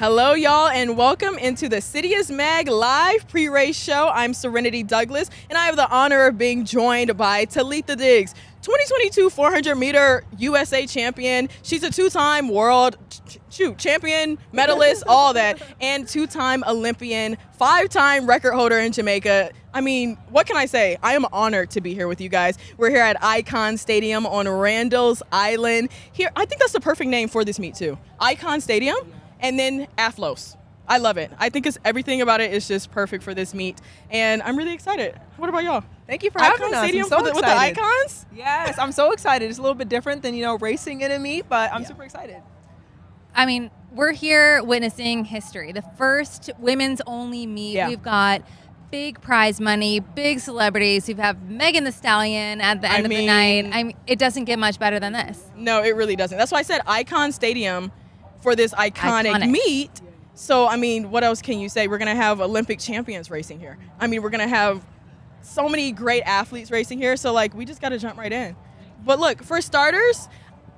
Hello, y'all, and welcome into the CITIUS MAG live pre-race show. I'm Serenity Douglas, and I have the honor of being joined by Talitha Diggs, 2022 400-meter USA champion. She's a two-time world champion, medalist, all that, and two-time Olympian, five-time record holder in Jamaica. I mean, what can I say? I am honored to be here with you guys. We're here at Icahn Stadium on Randall's Island. Here, I think that's the perfect name for this meet, too. Icahn Stadium. And then Athlos. I love it. I think everything about it is just perfect for this meet. And I'm really excited. What about y'all? Thank you for having us. Stadium I'm so with the Icahns? Yes, I'm so excited. It's a little bit different than, racing in a meet, but I'm super excited. I mean, we're here witnessing history. The first women's only meet. Yeah. We've got big prize money, big celebrities. We have Megan Thee Stallion at the end of the night. I mean, it doesn't get much better than this. No, it really doesn't. That's why I said Icahn Stadium for this iconic meet. So, I mean, what else can you say? We're going to have Olympic champions racing here. I mean, we're going to have so many great athletes racing here. So, we just got to jump right in. But look, for starters,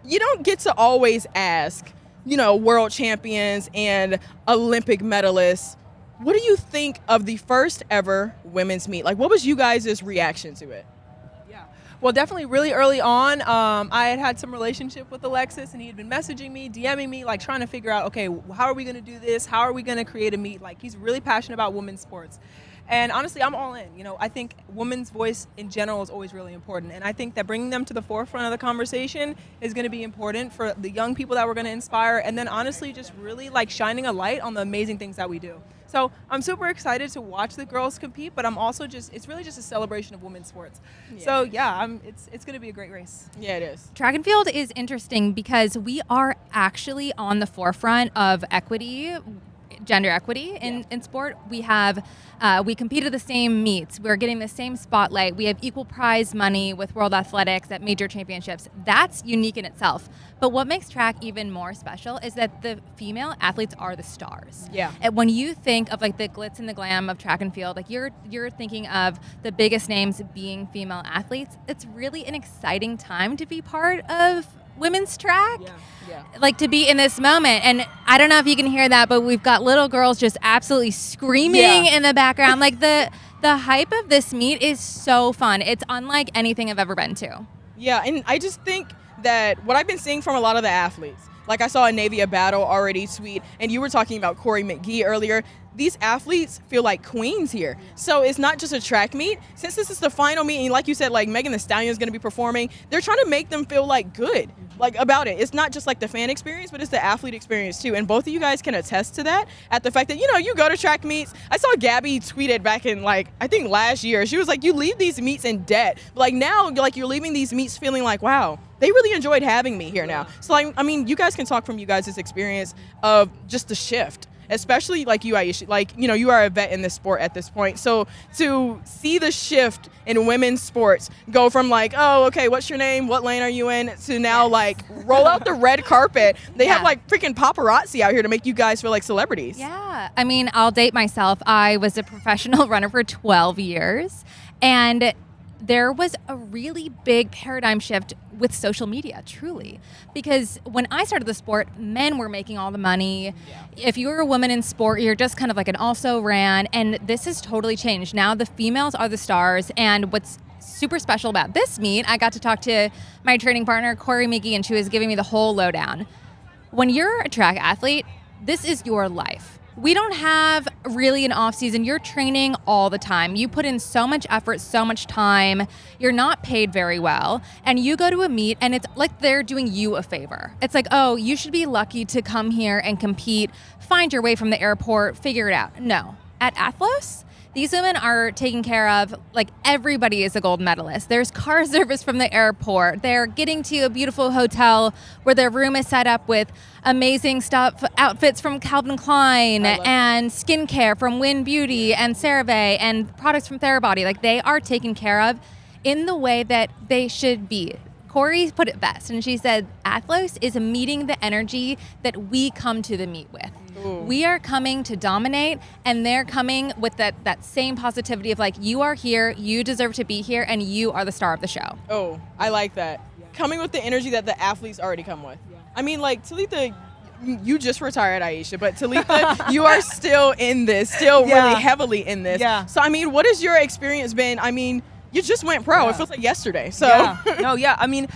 you don't get to always ask, world champions and Olympic medalists, what do you think of the first ever women's meet? What was you guys' reaction to it? Well, definitely really early on, I had some relationship with Alexis, and he had been messaging me, DMing me, trying to figure out, okay, how are we going to do this? How are we going to create a meet? He's really passionate about women's sports. And honestly, I'm all in. I think women's voice in general is always really important. And I think that bringing them to the forefront of the conversation is going to be important for the young people that we're going to inspire. And then honestly, just really shining a light on the amazing things that we do. So I'm super excited to watch the girls compete, but I'm also it's really just a celebration of women's sports. Yeah. So yeah, it's going to be a great race. Yeah, it is. Track and field is interesting because we are actually on the forefront of equity, gender equity in sport. We have we compete at the same meets. We're getting the same spotlight. We have equal prize money with World Athletics at major championships. That's unique in itself. But what makes track even more special is that the female athletes are the stars. Yeah. And when you think of the glitz and the glam of track and field, you're thinking of the biggest names being female athletes. It's really an exciting time to be part of women's track. Yeah. To be in this moment. And I don't know if you can hear that, but we've got little girls just absolutely screaming in the background. The hype of this meet is so fun. It's unlike anything I've ever been to. Yeah, and I just think that what I've been seeing from a lot of the athletes, I saw a Navia Battle already tweet, and you were talking about Corey McGee earlier. These athletes feel like queens here. So it's not just a track meet. Since this is the final meet, and like you said, Megan Thee Stallion is going to be performing, they're trying to make them feel good, about it. It's not just the fan experience, but it's the athlete experience too. And both of you guys can attest to that at the fact that, you go to track meets. I saw Gabby tweeted back in I think last year, she was you leave these meets in debt. But now, you're leaving these meets feeling wow, they really enjoyed having me here now. So I mean, you guys can talk from you guys' experience of just the shift. Especially you, Aisha, you are a vet in this sport at this point. So to see the shift in women's sports go from oh, okay, what's your name? What lane are you in? To now roll out the red carpet. They have freaking paparazzi out here to make you guys feel like celebrities. Yeah. I mean, I'll date myself. I was a professional runner for 12 years. And there was a really big paradigm shift with social media, truly. Because when I started the sport, men were making all the money. Yeah. If you were a woman in sport, you're just kind of an also-ran. And this has totally changed. Now the females are the stars. And what's super special about this meet, I got to talk to my training partner, Corey McGee, and she was giving me the whole lowdown. When you're a track athlete, this is your life. We don't have really an off season. You're training all the time. You put in so much effort, so much time. You're not paid very well. And you go to a meet and it's like they're doing you a favor. It's oh, you should be lucky to come here and compete, find your way from the airport, figure it out. No. At Athlos, these women are taken care of everybody is a gold medalist. There's car service from the airport. They're getting to a beautiful hotel where their room is set up with amazing outfits from Calvin Klein and skincare from Win Beauty and CeraVe and products from Therabody. They are taken care of in the way that they should be. Corey put it best, and she said, Athlos is meeting the energy that we come to the meet with. Ooh. We are coming to dominate, and they're coming with that same positivity of you are here, you deserve to be here, and you are the star of the show. Oh, I like that. Yeah. Coming with the energy that the athletes already come with. Yeah. I mean, Talitha, you just retired, Aisha, but Talitha, you are still in this, really heavily in this. Yeah. So, I mean, what has your experience been? I mean, you just went pro. It feels like yesterday. So. I mean,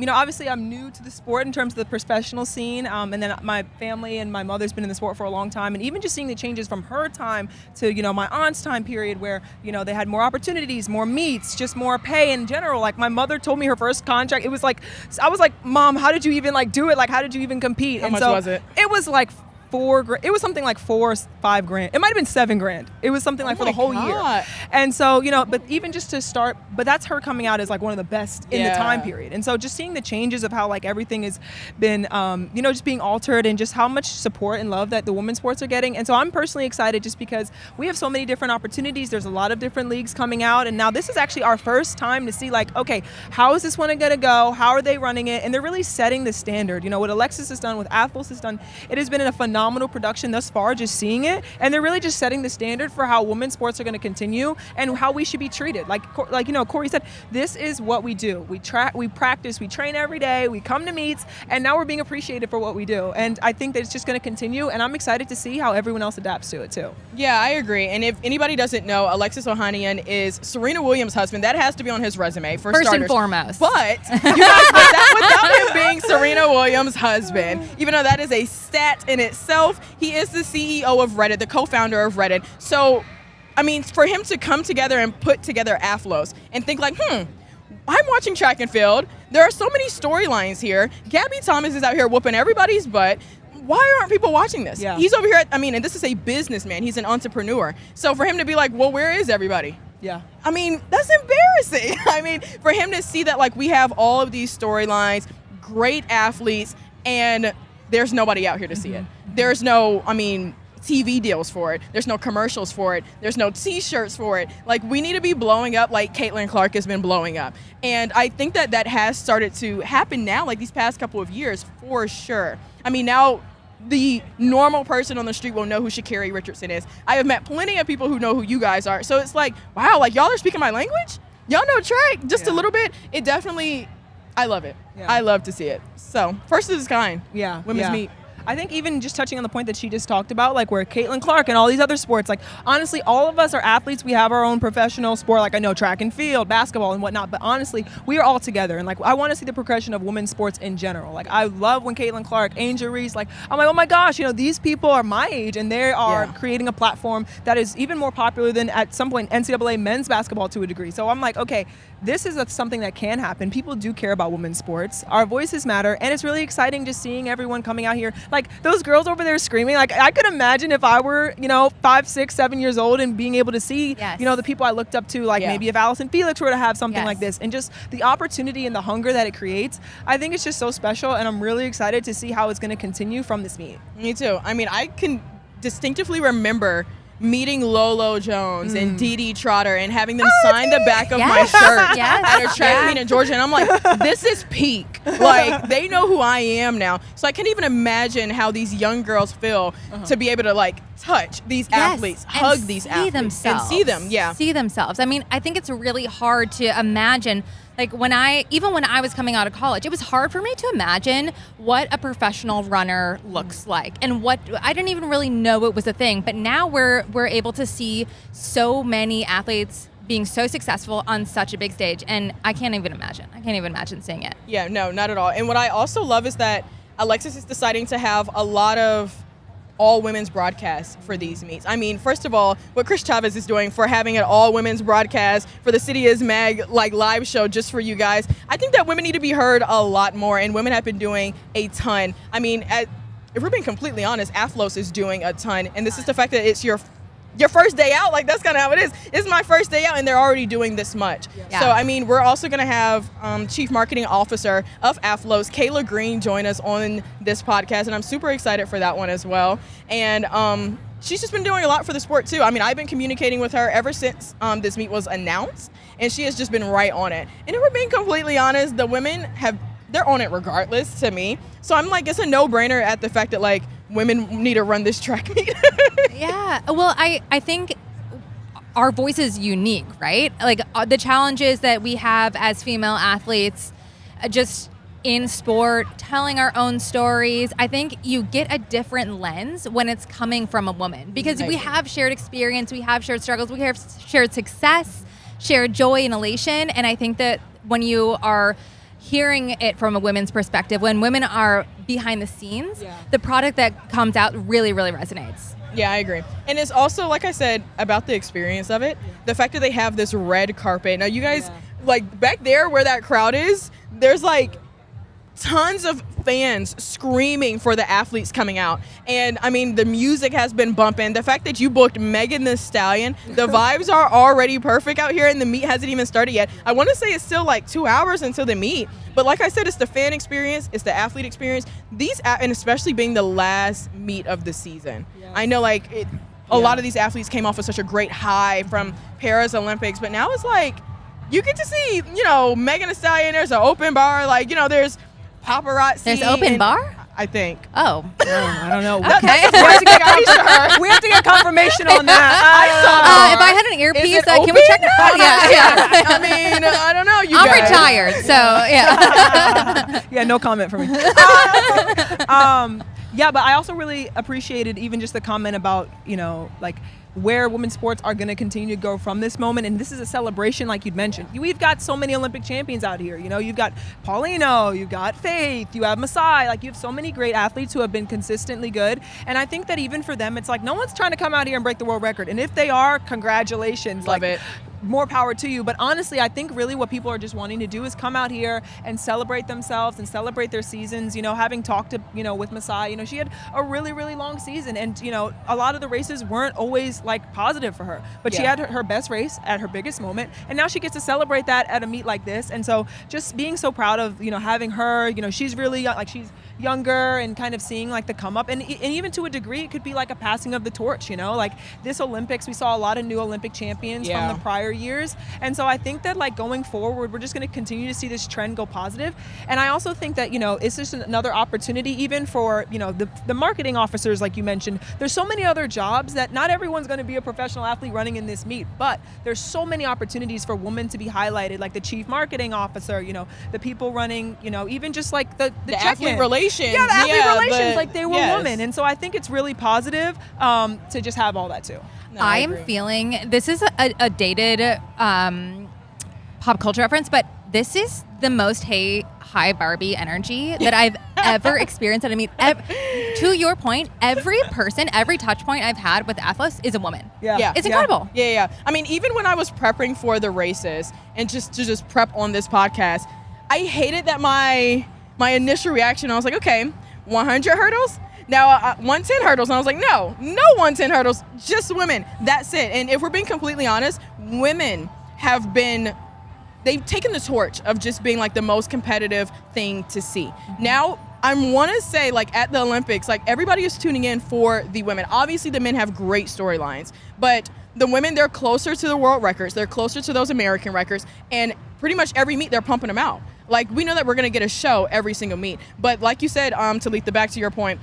obviously I'm new to the sport in terms of the professional scene, and then my family and my mother's been in the sport for a long time, and even just seeing the changes from her time to, my aunt's time period where, they had more opportunities, more meets, just more pay in general. Like my mother told me her first contract, it was like, I was like, Mom, how did you even do it? Like, how did you even compete? How much was it? It was like it was something like $4-5 grand. It might have been $7 grand. It was something like for the whole year. And so, but even just to start, but that's her coming out as like one of the best in the time period. And so just seeing the changes of how like everything has been, just being altered and just how much support and love that the women's sports are getting. And so I'm personally excited just because we have so many different opportunities. There's a lot of different leagues coming out. And now this is actually our first time to see like, okay, how is this one going to go? How are they running it? And they're really setting the standard. What Alexis has done, what Athlos has done, it has been a phenomenal production thus far, just seeing it, and they're really just setting the standard for how women's sports are going to continue and how we should be treated. Like Corey said, this is what we do. We practice, we train every day, we come to meets, and now we're being appreciated for what we do. And I think that it's just going to continue, and I'm excited to see how everyone else adapts to it too. Yeah, I agree. And if anybody doesn't know, Alexis Ohanian is Serena Williams' husband. That has to be on his resume for First starters. and foremost. But you guys, without him being Serena Williams' husband, even though that is a stat in itself, he is the CEO of Reddit, the co-founder of Reddit. So, I mean, for him to come together and put together Athlos and think like, I'm watching track and field. There are so many storylines here. Gabby Thomas is out here whooping everybody's butt. Why aren't people watching this? Yeah. He's over here, and this is a businessman. He's an entrepreneur. So for him to be like, well, where is everybody? Yeah. I mean, that's embarrassing. I mean, for him to see that, like, we have all of these storylines, great athletes, and there's nobody out here to see it. There's no, TV deals for it. There's no commercials for it. There's no T-shirts for it. Like, we need to be blowing up like Caitlin Clark has been blowing up. And I think that has started to happen now, like these past couple of years, for sure. I mean, now the normal person on the street will know who Sha'Carri Richardson is. I have met plenty of people who know who you guys are. So it's like, wow, like y'all are speaking my language? Y'all know track just a little bit? It definitely, I love it. Yeah. I love to see it. So, first of its kind. Yeah. Women's meet. I think even just touching on the point that she just talked about, like where Caitlin Clark and all these other sports, like honestly, all of us are athletes. We have our own professional sport. Like I know track and field, basketball and whatnot, but honestly, we are all together. And like, I want to see the progression of women's sports in general. Like I love when Caitlin Clark, Angel Reese, like I'm like, oh my gosh, these people are my age and they are creating a platform that is even more popular than at some point NCAA men's basketball to a degree. So I'm like, okay, this is something that can happen. People do care about women's sports. Our voices matter. And it's really exciting just seeing everyone coming out here. Like those girls over there screaming, like I could imagine if I were, 5, 6, 7 years old and being able to see, the people I looked up to, like maybe if Allison Felix were to have something like this and just the opportunity and the hunger that it creates, I think it's just so special. And I'm really excited to see how it's going to continue from this meet. Me too. I mean, I can distinctively remember meeting Lolo Jones and Dee Dee Trotter and having them sign the back of my shirt at a track meet in Georgia. And I'm like, this is peak. Like, they know who I am now. So I can't even imagine how these young girls feel to be able to, like, touch these athletes, hug these athletes, themselves. and see them. See themselves. I mean, I think it's really hard to imagine. Like even when I was coming out of college, it was hard for me to imagine what a professional runner looks like, and what I didn't even really know it was a thing. But now we're able to see so many athletes being so successful on such a big stage, and I can't even imagine seeing it. Yeah, no, not at all. And what I also love is that Alexis is deciding to have a lot of all women's broadcasts for these meets. I mean, first of all, what Chris Chavez is doing for having an all women's broadcast for the CITIUS MAG like live show just for you guys. I think that women need to be heard a lot more, and women have been doing a ton. I mean, if we're being completely honest, Athlos is doing a ton, and this is the fact that it's your first day out. Like, that's kind of how it is. It's my first day out, and they're already doing this much. Yeah. So, I mean, we're also going to have Chief Marketing Officer of Athlos, Kayla Green, join us on this podcast, and I'm super excited for that one as well. And she's just been doing a lot for the sport, too. I mean, I've been communicating with her ever since this meet was announced, and she has just been right on it. And if we're being completely honest, the women they're on it regardless to me. So I'm like, it's a no-brainer at the fact that, like, women need to run this track meet. Yeah. Well, I think our voice is unique, right? Like the challenges that we have as female athletes, just in sport, telling our own stories. I think you get a different lens when it's coming from a woman, because we have shared experience, we have shared struggles, we have shared success, shared joy and elation. And I think that when you are hearing it from a women's perspective, when women are behind the scenes, the product that comes out really, really resonates. Yeah, I agree. And it's also, like I said, about the experience of it. The fact that they have this red carpet. Now, you guys, like, back there where that crowd is, there's, like, tons of fans screaming for the athletes coming out. And, I mean, the music has been bumping. The fact that you booked Megan Thee Stallion, the vibes are already perfect out here, and the meet hasn't even started yet. I want to say it's still, like, 2 hours until the meet. But like I said, it's the fan experience, it's the athlete experience. And especially being the last meet of the season. I know, like, a lot of these athletes came off with such a great high from Paris Olympics, but now it's like, you get to see, you know, Megan Thee Stallion, there's an open bar, like, you know, there's paparazzi. There's open bar? I think. Oh. I don't know. Okay. We have to get confirmation on that. If I had an earpiece, can open? we check that out? Yeah. I mean, I don't know. You I'm guys. retired, so yeah. Yeah, no comment from me. Yeah, but I also really appreciated even just the comment about, you know, like, where women's sports are going to continue to go from this moment. And this is a celebration, like you'd mentioned. We've got so many Olympic champions out here. You know, you've got Paulino, you've got Faith, you have Masai. Like, you have so many great athletes who have been consistently good. And I think that even for them, it's like, no one's trying to come out here and break the world record. And if they are, congratulations. Love it. More power to you. But honestly, I think really what people are just wanting to do is come out here and celebrate themselves and celebrate their seasons. You know, having talked to, you know, with Masai, you know, she had a really, really long season. And, you know, a lot of the races weren't always like positive for her, but she had her best race at her biggest moment. And now she gets to celebrate that at a meet like this. And so just being so proud of, you know, having her, you know, she's really young, like she's younger, and kind of seeing like the come up, and even to a degree it could be like a passing of the torch, you know, like this Olympics we saw a lot of new Olympic champions from the prior years. And so I think that like going forward we're just going to continue to see this trend go positive. And I also think that, you know, it's just another opportunity even for, you know, the marketing officers, like you mentioned. There's so many other jobs that not everyone's going to be a professional athlete running in this meet, but there's so many opportunities for women to be highlighted, like the chief marketing officer, you know, the people running, you know, even just like the athlete relations. Yeah, the athlete relations, like they were women. And so I think it's really positive to just have all that too. No, I'm feeling, this is a dated pop culture reference, but this is the most high Barbie energy that I've ever experienced. And I mean, to your point, every person, every touch point I've had with Athlos is a woman. Yeah. It's incredible. Yeah. I mean, even when I was prepping for the races and just prep on this podcast, I hated that my initial reaction, I was like, okay, 100 hurdles? Now, 110 hurdles. And I was like, no 110 hurdles, just women. That's it. And if we're being completely honest, women they've taken the torch of just being like the most competitive thing to see. Now, I want to say, like, at the Olympics, like, everybody is tuning in for the women. Obviously, the men have great storylines, but the women, they're closer to the world records. They're closer to those American records. And pretty much every meet, they're pumping them out. Like, we know that we're going to get a show every single meet. But like you said, Talitha, back to your point,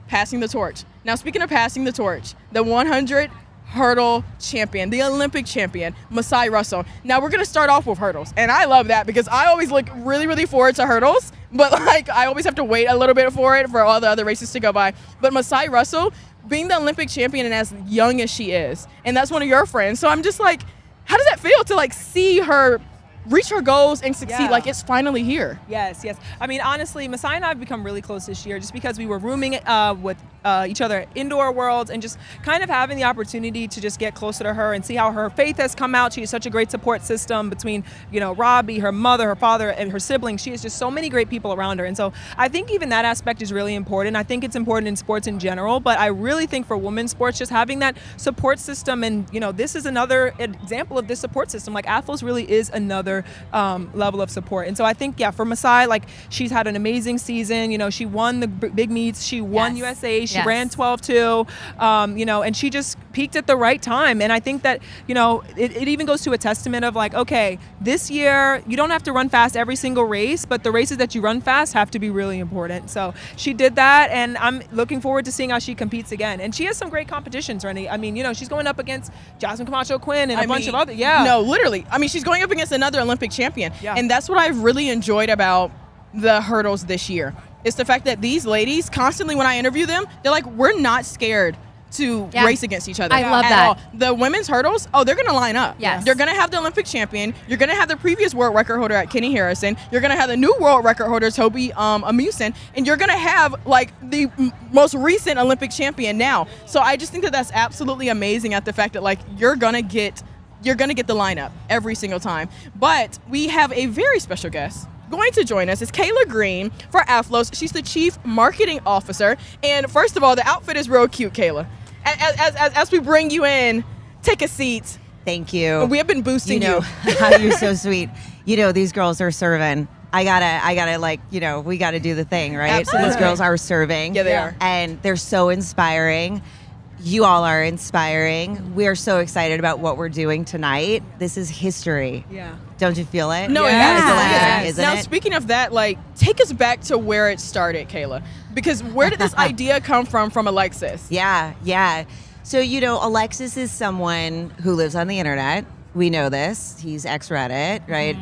passing the torch. Now, speaking of passing the torch, the 100 hurdle champion, the Olympic champion, Masai Russell. Now, we're going to start off with hurdles. And I love that because I always look really, really forward to hurdles. But, like, I always have to wait a little bit for it for all the other races to go by. But Masai Russell, being the Olympic champion and as young as she is, and that's one of your friends. So I'm just like, how does that feel to, like, see her reach her goals and succeed? Like, it's finally here. Yes. I mean, honestly, Masai and I have become really close this year just because we were rooming with each other at indoor worlds, and just kind of having the opportunity to just get closer to her and see how her faith has come out. She has such a great support system between, you know, Robbie, her mother, her father, and her siblings. She has just so many great people around her. And so I think even that aspect is really important. I think it's important in sports in general, but I really think for women's sports, just having that support system, and, you know, this is another example of this support system. Like, Athlos really is another level of support. And so I think, for Masai, like, she's had an amazing season. You know, she won the big meets. She won USA. She ran 12.2, you know, and she just peaked at the right time. And I think that, you know, it even goes to a testament of, like, okay, this year you don't have to run fast every single race, but the races that you run fast have to be really important. So she did that, and I'm looking forward to seeing how she competes again. And she has some great competitions, Rennie. I mean, you know, she's going up against Jasmine Camacho-Quinn and a bunch of other, No, literally. I mean, she's going up against another Olympic champion. And that's what I've really enjoyed about the hurdles this year. It's the fact that these ladies constantly, when I interview them, they're like, we're not scared to race against each other. I love at that. all. The women's hurdles, they're going to line up. Yes. They're going to have the Olympic champion. You're going to have the previous world record holder at Kenny Harrison. You're going to have the new world record holder, Toby Amusin. And you're going to have, like, the most recent Olympic champion now. So I just think that that's absolutely amazing at the fact that, like, you're going to get the lineup every single time. But we have a very special guest going to join us. Is Kayla Green for Athlos. She's the Chief Marketing Officer. And first of all, the outfit is real cute, Kayla. As we bring you in, take a seat. Thank you. We have been boosting you. You're so sweet. These girls are serving. I gotta like, we gotta do the thing, right? Absolutely. So these girls are serving. Yeah, they are. And they're so inspiring. You all are inspiring. We are so excited about what we're doing tonight. This is history. Yeah. Don't you feel it? No, Yes. it Yes. is. Isn't Now, it? speaking of that, like, take us back to where it started, Kayla. Because where did this idea come from Alexis? Yeah. So, Alexis is someone who lives on the internet. We know this. He's ex-Reddit, right?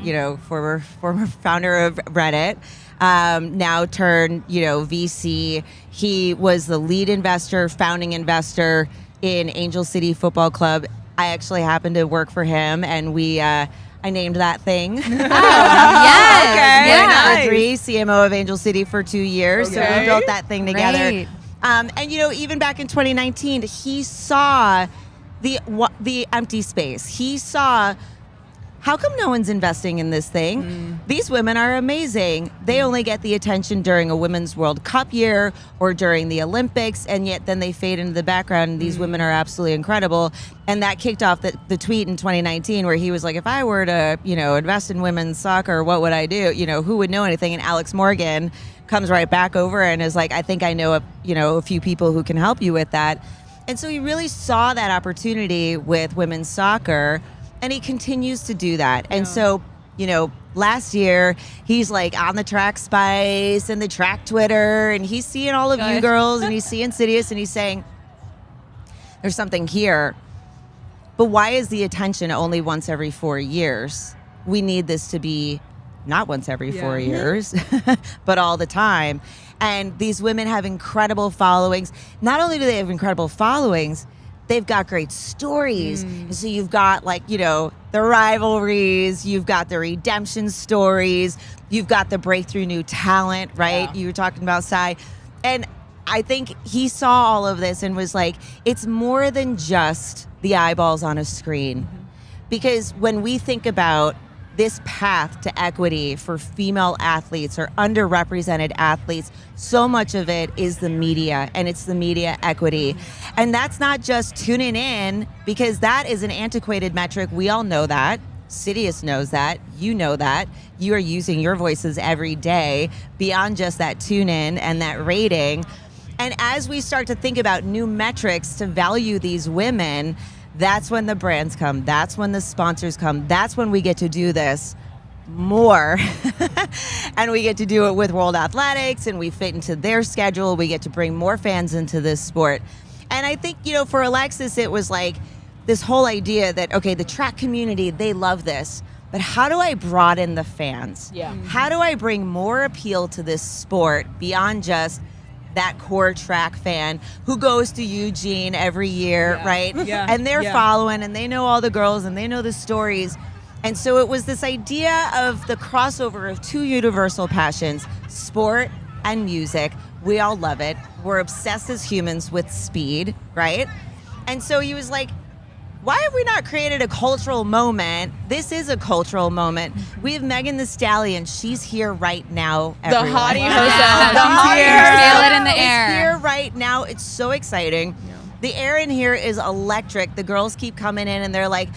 Former founder of Reddit. Now turned, VC. He was the lead investor, founding investor in Angel City Football Club. I actually happened to work for him, and I named that thing. Yes. Okay. Yeah. CMO of Angel City for 2 years. So Okay. we built that thing together. Great. And even back in 2019, he saw the empty space. He saw, how come no one's investing in this thing? These women are amazing. They only get the attention during a Women's World Cup year or during the Olympics, and yet then they fade into the background. And these women are absolutely incredible. And that kicked off the tweet in 2019 where he was like, if I were to, invest in women's soccer, what would I do? Who would know anything? And Alex Morgan comes right back over and is like, I think I know a few people who can help you with that. And so he really saw that opportunity with women's soccer, and he continues to do that. And so, last year he's like on the Track Spice and the Track Twitter, and he's seeing all of you girls, and he's seeing CITIUS, and he's saying, there's something here. But why is the attention only once every 4 years? We need this to be not once every 4 years, but all the time. And these women have incredible followings. Not only do they have incredible followings, they've got great stories. And so you've got the rivalries, you've got the redemption stories, you've got the breakthrough new talent, right? Yeah. You were talking about Sai. And I think he saw all of this and was like, it's more than just the eyeballs on a screen. Because when we think about this path to equity for female athletes or underrepresented athletes, so much of it is the media, and it's the media equity. And that's not just tuning in, because that is an antiquated metric. We all know that. CITIUS knows that. You know that. You are using your voices every day beyond just that tune in and that rating. And as we start to think about new metrics to value these women, that's when the brands come. That's when the sponsors come. That's when we get to do this more. And we get to do it with World Athletics, and we fit into their schedule. We get to bring more fans into this sport. And I think, for Alexis, it was like this whole idea that, okay, the track community, they love this. But how do I broaden the fans? Yeah. How do I bring more appeal to this sport beyond just that core track fan who goes to Eugene every year, right? Yeah. And they're following, and they know all the girls, and they know the stories. And so it was this idea of the crossover of two universal passions, sport and music. We all love it. We're obsessed as humans with speed, right? And so he was like, why have we not created a cultural moment? This is a cultural moment. We have Megan Thee Stallion. She's here right now. The everyone. hottie Yeah, herself. she's hottie here. herself Feel it in the is air. here right now. It's so exciting. Yeah. The air in here is electric. The girls keep coming in and they're like,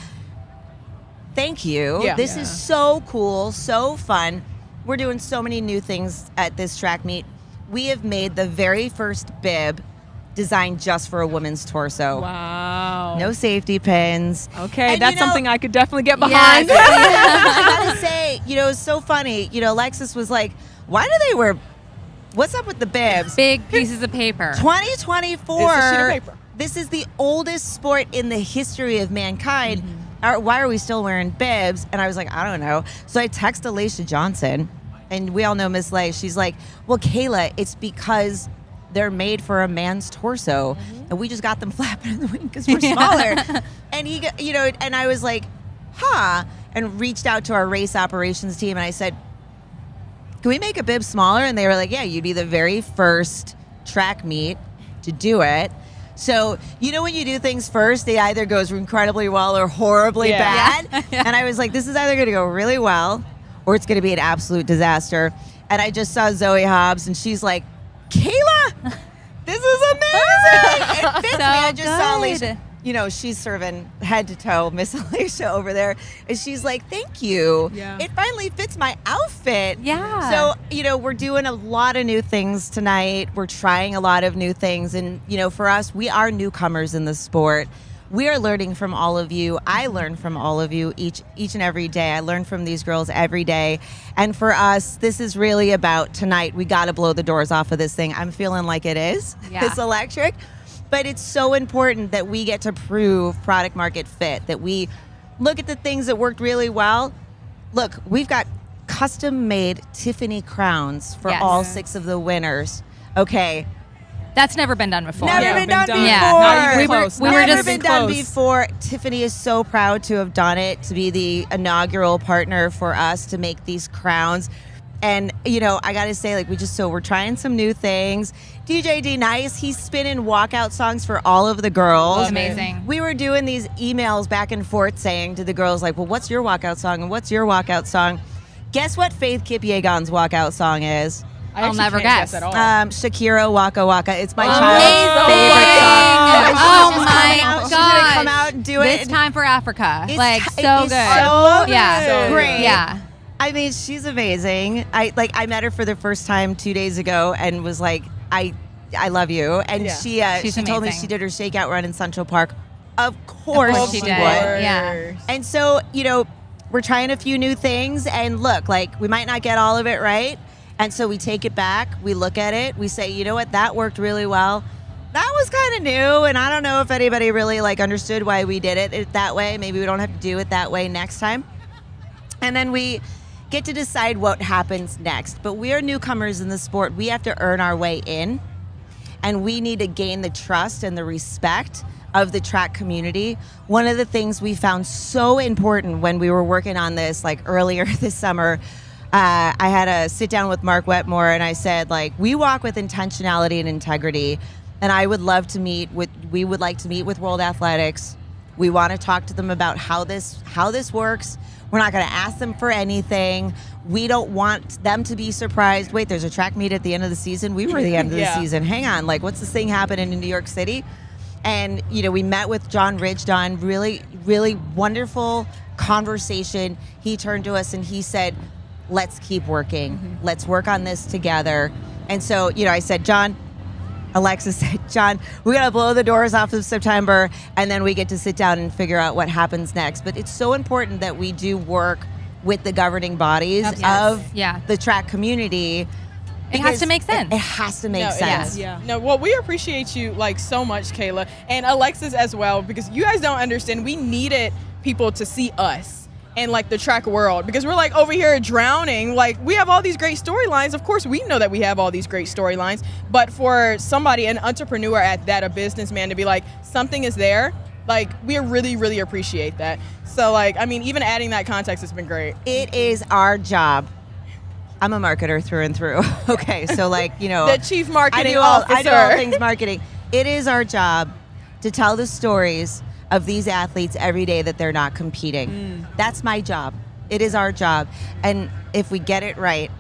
thank you. Yeah. This is so cool, so fun. We're doing so many new things at this track meet. We have made the very first bib designed just for a woman's torso. Wow. No safety pins. Okay, And, that's something I could definitely get behind. I gotta say, it's so funny. Alexis was like, why do they wear, what's up with the bibs? Big pieces of paper. 2024. It's a sheet of paper. This is the oldest sport in the history of mankind. Why are we still wearing bibs? And I was like, I don't know. So I text Aisha Johnson, And we all know Miss Lay. She's like, well, Kayla, it's because they're made for a man's torso. And we just got them flapping in the wind because we're smaller. And he, and I was like, huh. And reached out to our race operations team. And I said, can we make a bib smaller? And they were like, yeah, you'd be the very first track meet to do it. So, when you do things first, they either goes incredibly well or horribly bad. Yeah. And I was like, this is either going to go really well or it's going to be an absolute disaster. And I just saw Zoe Hobbs and she's like, Kayla, this is amazing. It fits me. I just saw Alicia. She's serving head to toe, Miss Alicia over there. And she's like, thank you. Yeah. It finally fits my outfit. Yeah. So, we're doing a lot of new things tonight. We're trying a lot of new things. And, for us, we are newcomers in the sport. We are learning from all of you. I learn from all of you each and every day. I learn from these girls every day. And for us, this is really about tonight. We got to blow the doors off of this thing. I'm feeling like it is. Yeah. It's electric. But it's so important that we get to prove product market fit, that we look at the things that worked really well. Look, we've got custom made Tiffany crowns for all 6 of the winners. Okay. That's never been done before. Never been done before. Yeah. Not even close. we were Never just been done before. Tiffany is so proud to have done it, to be the inaugural partner for us to make these crowns. And, I got to say, we're trying some new things. DJ D Nice, he's spinning walkout songs for all of the girls. Amazing. We were doing these emails back and forth saying to the girls, well, what's your walkout song and what's your walkout song? Guess what Faith Kipyegon's walkout song is? I'll never guess. At all. Shakira Waka Waka. It's my Amazing. child's favorite song. Oh my She's gosh. gonna come out and do it. This time for Africa. It's so good. good. So Yeah. great. Yeah. I mean, she's amazing. I met her for the first time 2 days ago and was like, I love you. And she told me amazing. she did her shakeout run in Central Park. Of course she did. would. Yeah. And so, we're trying a few new things. And look, we might not get all of it right. And so we take it back. We look at it. We say, you know what? That worked really well. That was kind of new. And I don't know if anybody really understood why we did it that way. Maybe we don't have to do it that way next time. And then we get to decide what happens next. But we are newcomers in the sport. We have to earn our way in. And we need to gain the trust and the respect of the track community. One of the things we found so important when we were working on this, earlier this summer, I had a sit down with Mark Wetmore and I said, we walk with intentionality and integrity. And we would like to meet with World Athletics. We want to talk to them about how this works. We're not going to ask them for anything. We don't want them to be surprised. Wait, there's a track meet at the end of the season? We were the end of the season. Hang on. What's this thing happening in New York City? And, we met with John Ridgedon, really, really wonderful conversation. He turned to us and he said, let's keep working. Mm-hmm. Let's work on this together. And so, I said, Alexis said, John, we're going to blow the doors off of September, and then we get to sit down and figure out what happens next. But it's so important that we do work with the governing bodies of the track community. It has to make sense. It has to make sense. Yeah. No, well, we appreciate you so much, Kayla, and Alexis as well, because you guys don't understand. We needed people to see us and the track world, because we're over here drowning. We have all these great storylines. Of course, we know that we have all these great storylines, but for somebody, an entrepreneur at that, a businessman, to be something is there, we really, really appreciate that. So even adding that context has been great. It is our job. I'm a marketer through and through. Okay, so the chief marketing officer. I do all things marketing. It is our job to tell the stories of these athletes every day that they're not competing. That's my job. It is our job. And if we get it right,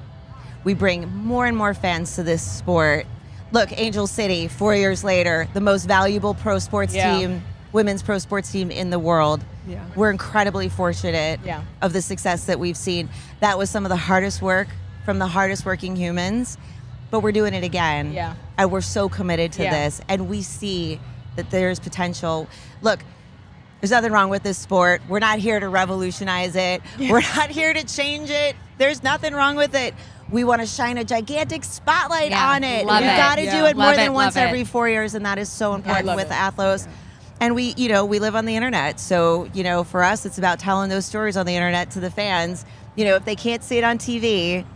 we bring more and more fans to this sport. Look, Angel City, 4 years later, the most valuable pro sports team, women's pro sports team in the world. Yeah. We're incredibly fortunate of the success that we've seen. That was some of the hardest work from the hardest working humans, but we're doing it again. Yeah. And we're so committed to this, and we see that there's potential. Look, there's nothing wrong with this sport. We're not here to revolutionize it. We're not here to change it. There's nothing wrong with it. We want to shine a gigantic spotlight on it. We've got to do it more than once every 4 years, and that is so important with Athlos. Yeah. And we live on the internet. So, for us, it's about telling those stories on the internet to the fans. If they can't see it on TV,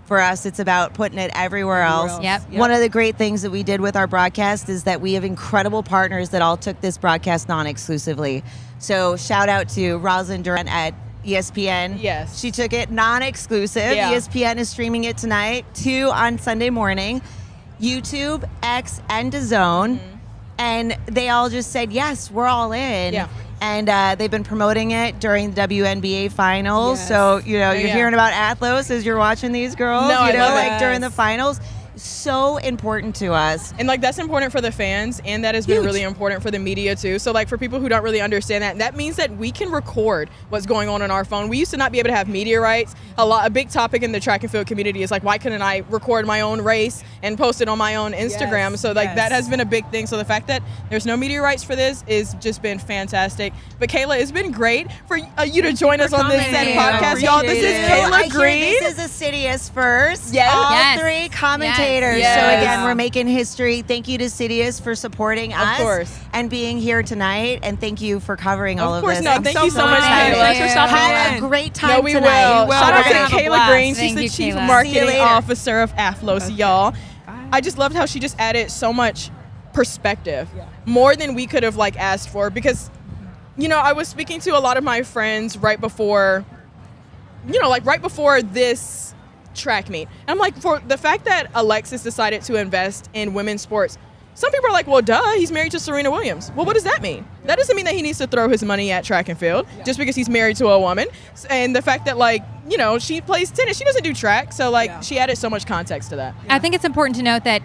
For us, it's about putting it everywhere else. Yep. One of the great things that we did with our broadcast is that we have incredible partners that all took this broadcast non-exclusively. So shout out to Rosalind Durant at ESPN. Yes. She took it non-exclusive. Yeah. ESPN is streaming it tonight, 2 on Sunday morning. YouTube, X, and DAZN. And they all just said, yes, we're all in. Yeah. And they've been promoting it during the WNBA finals. Yes. So, you're Yeah. hearing about Athlos as you're watching these girls, No, I love like it. during the finals. So important to us. And like that's important for the fans, and that has been Huge. really important for the media too. So like for people who don't really understand that means that we can record what's going on our phone. We used to not be able to have media rights. A big topic in the track and field community is like, why couldn't I record my own race and post it on my own Instagram? Yes, So like yes. that has been a big thing. So the fact that there's no media rights for this is just been fantastic. But Kayla, it's been great for you to join us on this coming. Set Thank podcast, you. y'all. This is Appreciate it. Kayla I hear Green. this is a CITIUS first. Yes. All Yes. 3 commentators. Yes. So Yes. again, we're making history. Thank you to CITIUS for supporting us. course. And being here tonight. And thank you for covering all Of of course, this. no, I'm thank you so much, Thank Kayla. Thanks for you. stopping Have in. a great time No, we tonight. will. will. Shout We're out gonna to have a Kayla blast. Green. She's Thank the you, chief Kayla. See you marketing later. officer of Athlos, y'all. I just loved how she just added so much perspective, more than we could have like asked for. Because, I was speaking to a lot of my friends right before this track meet. And I'm like, for the fact that Alexis decided to invest in women's sports, some people are like, well, duh, he's married to Serena Williams. Well, what does that mean? That doesn't mean that he needs to throw his money at track and field just because he's married to a woman. And the fact that, she plays tennis, she doesn't do track. So, she added so much context to that. I think it's important to note that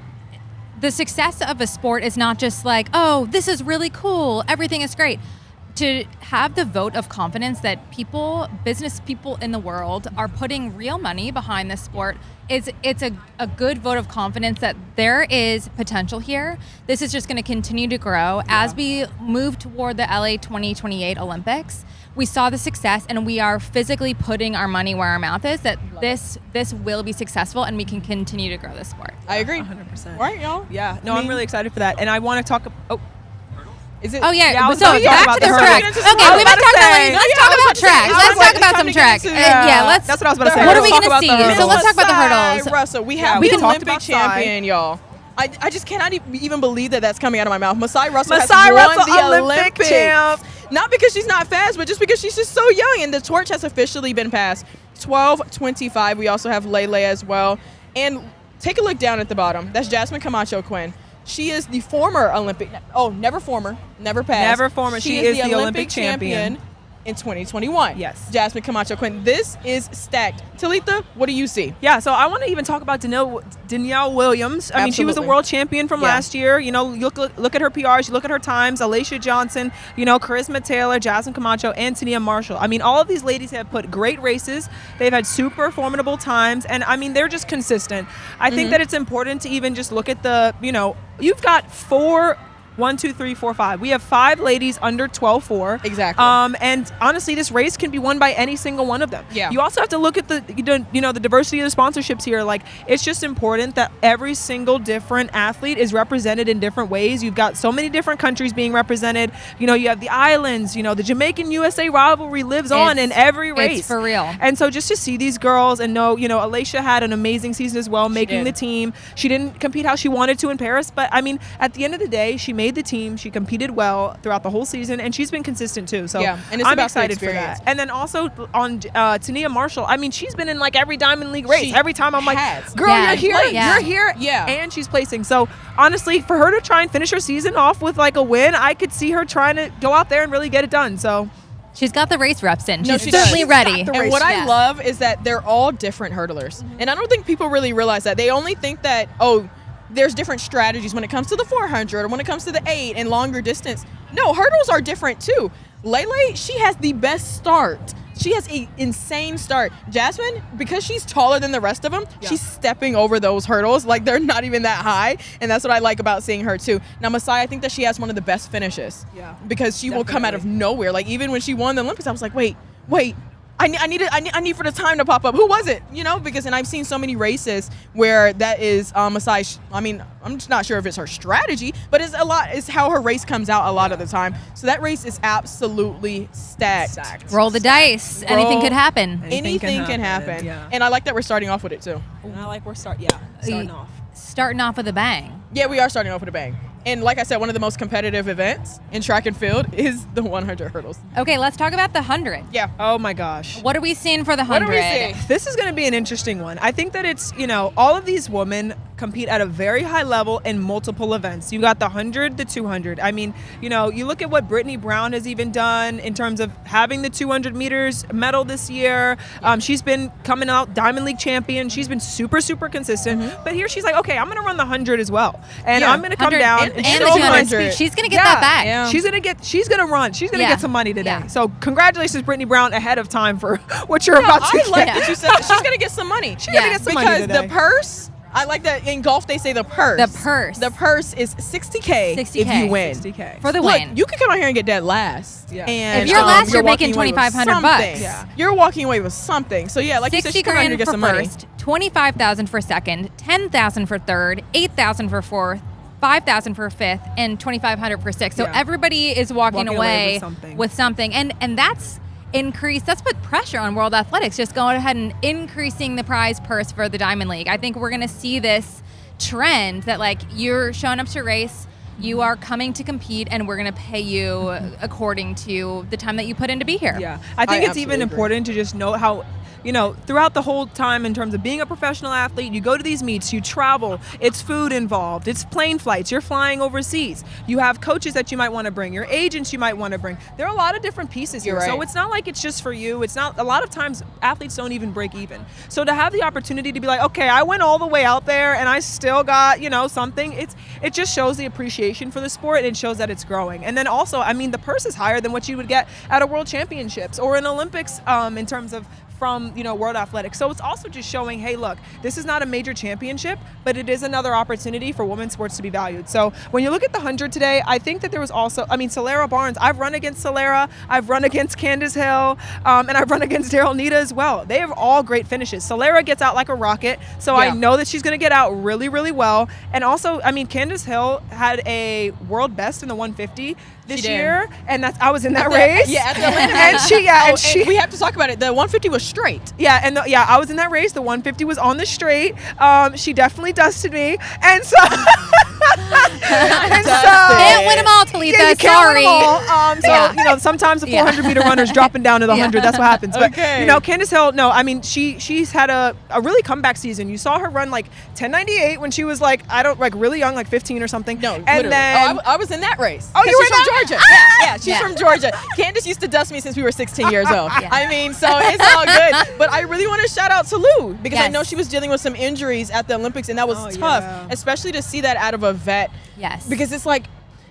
the success of a sport is not just like, oh, this is really cool, everything is great. To have the vote of confidence that business people in the world are putting real money behind this sport, it's a good vote of confidence that there is potential here. This is just going to continue to grow as we move toward the LA 2028 Olympics. We saw the success, and we are physically putting our money where our mouth is, that this will be successful and we can continue to grow this sport. I agree. 100%. Right, y'all? Yeah. No, I'm really excited for that. And I want to talk. Is it? Oh yeah, Yeah, I was so gonna talk back about to the the hurdles. track. I Okay, was we've been about to talking say. about. Let's Yeah, talk I was about about to say, track. I was Let's like, talk about some coming track. into, Yeah, let's. That's what I was about to say. What are Let's we talk gonna about see? the hurdles. So let's talk about the Masai hurdles. Russell. We Yeah, have we the talked Olympic about Sai. champion, y'all. I just cannot even believe that that's coming out of my mouth. Masai Russell Masai has won Russell, the Olympic Olympics. champ. Not because she's not fast, but just because she's just so young. And the torch has officially been passed. 12:25. We also have Lele as well. And take a look down at the bottom. That's Jasmine Camacho-Quinn. She is the former Olympic. Oh, never former, never past. Never former. She is the Olympic champion. In 2021. Yes. Jasmine Camacho-Quinn. This is stacked. Talitha, what do you see? Yeah, so I want to even talk about Danielle Williams. I mean, she was a Absolutely. world champion from Yeah. last year. Look at her PRs, you look at her times. Alicia Johnson, Charisma Taylor, Jasmine Camacho, and Tania Marshall. I mean, all of these ladies have put great races. They've had super formidable times, and I mean, they're just consistent. I think that it's important to even just look at you've got 1, 2, 3, 4, 5. We have 5 ladies under 12.4. Exactly. And honestly, this race can be won by any single one of them. Yeah. You also have to look at the diversity of the sponsorships here. Like, it's just important that every single different athlete is represented in different ways. You've got so many different countries being represented. You have the islands. The Jamaican USA rivalry lives on in every race. It's for real. And so just to see these girls and know, Alicia had an amazing season as well, making did. the team. She didn't compete how she wanted to in Paris, but I mean, at the end of the day, she made the team. She competed well throughout the whole season, and she's been consistent too. So Yeah, and it's I'm about the excited for experience. that. And then also on Tania Marshall, I mean, she's been in like every Diamond League race. She Every time I'm like, has. girl, Yeah. you're here, Like, yeah. you're here, Yeah. and she's placing. So honestly, for her to try and finish her season off with like a win, I could see her trying to go out there and really get it done. So She's got the race reps in. No, She's she certainly does. ready. And what I Yeah. love is that they're all different hurdlers. And I don't think people really realize that. They only think that, there's different strategies when it comes to the 400 or when it comes to the 8 and longer distance. No, hurdles are different too. Lele, she has the best start. She has an insane start. Jasmine, because she's taller than the rest of them, she's stepping over those hurdles like they're not even that high. And that's what I like about seeing her too. Now, Masai, I think that she has one of the best finishes. Yeah, Because she will come out of nowhere. Like even when she won the Olympics, I was like, wait. I need for the time to pop up. Who was it? You know, because and I've seen so many races where that is aside. I mean, I'm just not sure if it's her strategy, but it's how her race comes out a lot of the time. So that race is absolutely stacked. Roll the dice. Anything could happen. Anything can happen. Yeah. And I like that we're starting off with it too. And I like starting off. Starting off with a bang. Yeah, we are starting off with a bang. And like I said, one of the most competitive events in track and field is the 100 hurdles. Okay, let's talk about the 100. Yeah. Oh my gosh. What are we seeing for the 100? What are we seeing? This is going to be an interesting one. I think that it's, all of these women compete at a very high level in multiple events. You got the 100, the 200. I mean, you look at what Brittany Brown has even done in terms of having the 200 meters medal this year. She's been coming out Diamond League champion. She's been super, super consistent. Mm-hmm. But here she's like, okay, I'm going to run the 100 as well. And I'm going to come down and the 200. She's going to get that back. Yeah. She's going to run. She's going to get some money today. Yeah. So congratulations, Brittany Brown, ahead of time for what you're about to get. I like that you said she's going to get some money. She's going to get some money today. Because the purse, I like that in golf they say the purse. The purse is $60K if you win. $60K. For the win. You can come out here and get dead last. Yeah. And if you're last, you're making $2,500 bucks. Yeah. You're walking away with something. So yeah, like you said, she's coming out here to get some money. $60,000 for first, $25,000 for second, $10,000 for third, $8,000 for fourth, $5,000 for fifth, and $2,500 for sixth. So everybody is walking away with something. And that's increase. That's put pressure on World Athletics, just going ahead and increasing the prize purse for the Diamond League. I think we're going to see this trend that like you're showing up to race, you are coming to compete, and we're going to pay you according to the time that you put in to be here. Yeah, I think it's even important to just know how, throughout the whole time in terms of being a professional athlete, you go to these meets, you travel, it's food involved, it's plane flights, you're flying overseas, you have coaches that you might want to bring, your agents you might want to bring. There are a lot of different pieces here. So it's not like it's just for you. It's not, a lot of times athletes don't even break even. So to have the opportunity to be like, okay, I went all the way out there and I still got, something, it just shows the appreciation for the sport, and it shows that it's growing. And then also, I mean, the purse is higher than what you would get at a World Championships or an Olympics in terms of from World Athletics. So it's also just showing, hey, look, this is not a major championship, but it is another opportunity for women's sports to be valued. So when you look at the 100 today, I think that there was also, Solera Barnes, I've run against Solera, I've run against Candace Hill, and I've run against Daryl Nita as well. They have all great finishes. Solera gets out like a rocket, so I know that she's going to get out really, really well. And also, Candace Hill had a world best in the 150 this year, and I was in that race. Yeah, at the Olympian. and we have to talk about it. The 150 was straight. Yeah, and I was in that race. The 150 was on the straight. She definitely dusted me, and so can't win them all, Talitha. Yeah, sorry. So sometimes the 400 meter runners dropping down to the 100. That's what happens. But Candace Hill, she's had a really comeback season. You saw her run like 10:98 when she was really young, like 15 or something. No, and literally. then I was in that race. Oh, you were from Georgia. Yeah, she's from Georgia. Candace used to dust me since we were 16 years old. So it's all good. But I really want to shout out to Lou because I know she was dealing with some injuries at the Olympics, and that was tough, especially to see that out of a vet. Yes. Because it's like,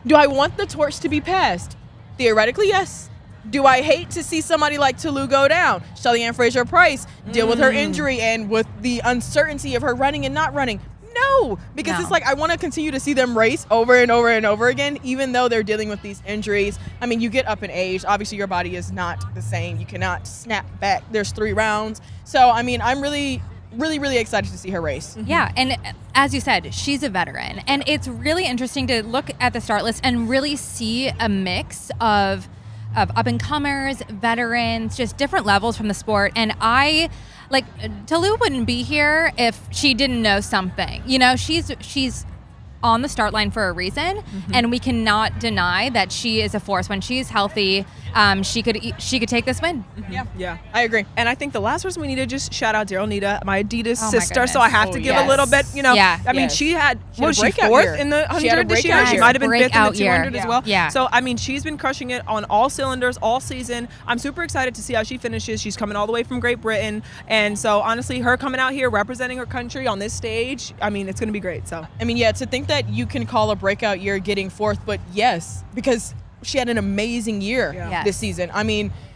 do I want the torch to be passed? Theoretically, yes. Do I hate to see somebody like Tolu go down? Shelly-Ann Fraser-Price deal with her injury and with the uncertainty of her running and not running? No, because it's like I want to continue to see them race over and over and over again, even though they're dealing with these injuries. You get up in age. Obviously, your body is not the same. You cannot snap back. There's 3 rounds. So, I'm really, really, really excited to see her race. Yeah, and as you said, she's a veteran. And it's really interesting to look at the start list and really see a mix of up-and-comers, veterans, just different levels from the sport. And Tolu wouldn't be here if she didn't know something. She's on the start line for a reason, and we cannot deny that she is a force. When she's healthy, she could take this win. Yeah, I agree. And I think the last person we need to just shout out Daryl Nita, my Adidas sister. Goodness. So I have to give a little bit. She had was she fourth in the 100 this year? She might have been fifth in the 200 as well. Yeah. So she's been crushing it on all cylinders all season. I'm super excited to see how she finishes. She's coming all the way from Great Britain, and so honestly, her coming out here representing her country on this stage, it's going to be great. So to think that you can call a breakout year getting fourth, but yes, because she had an amazing year this season.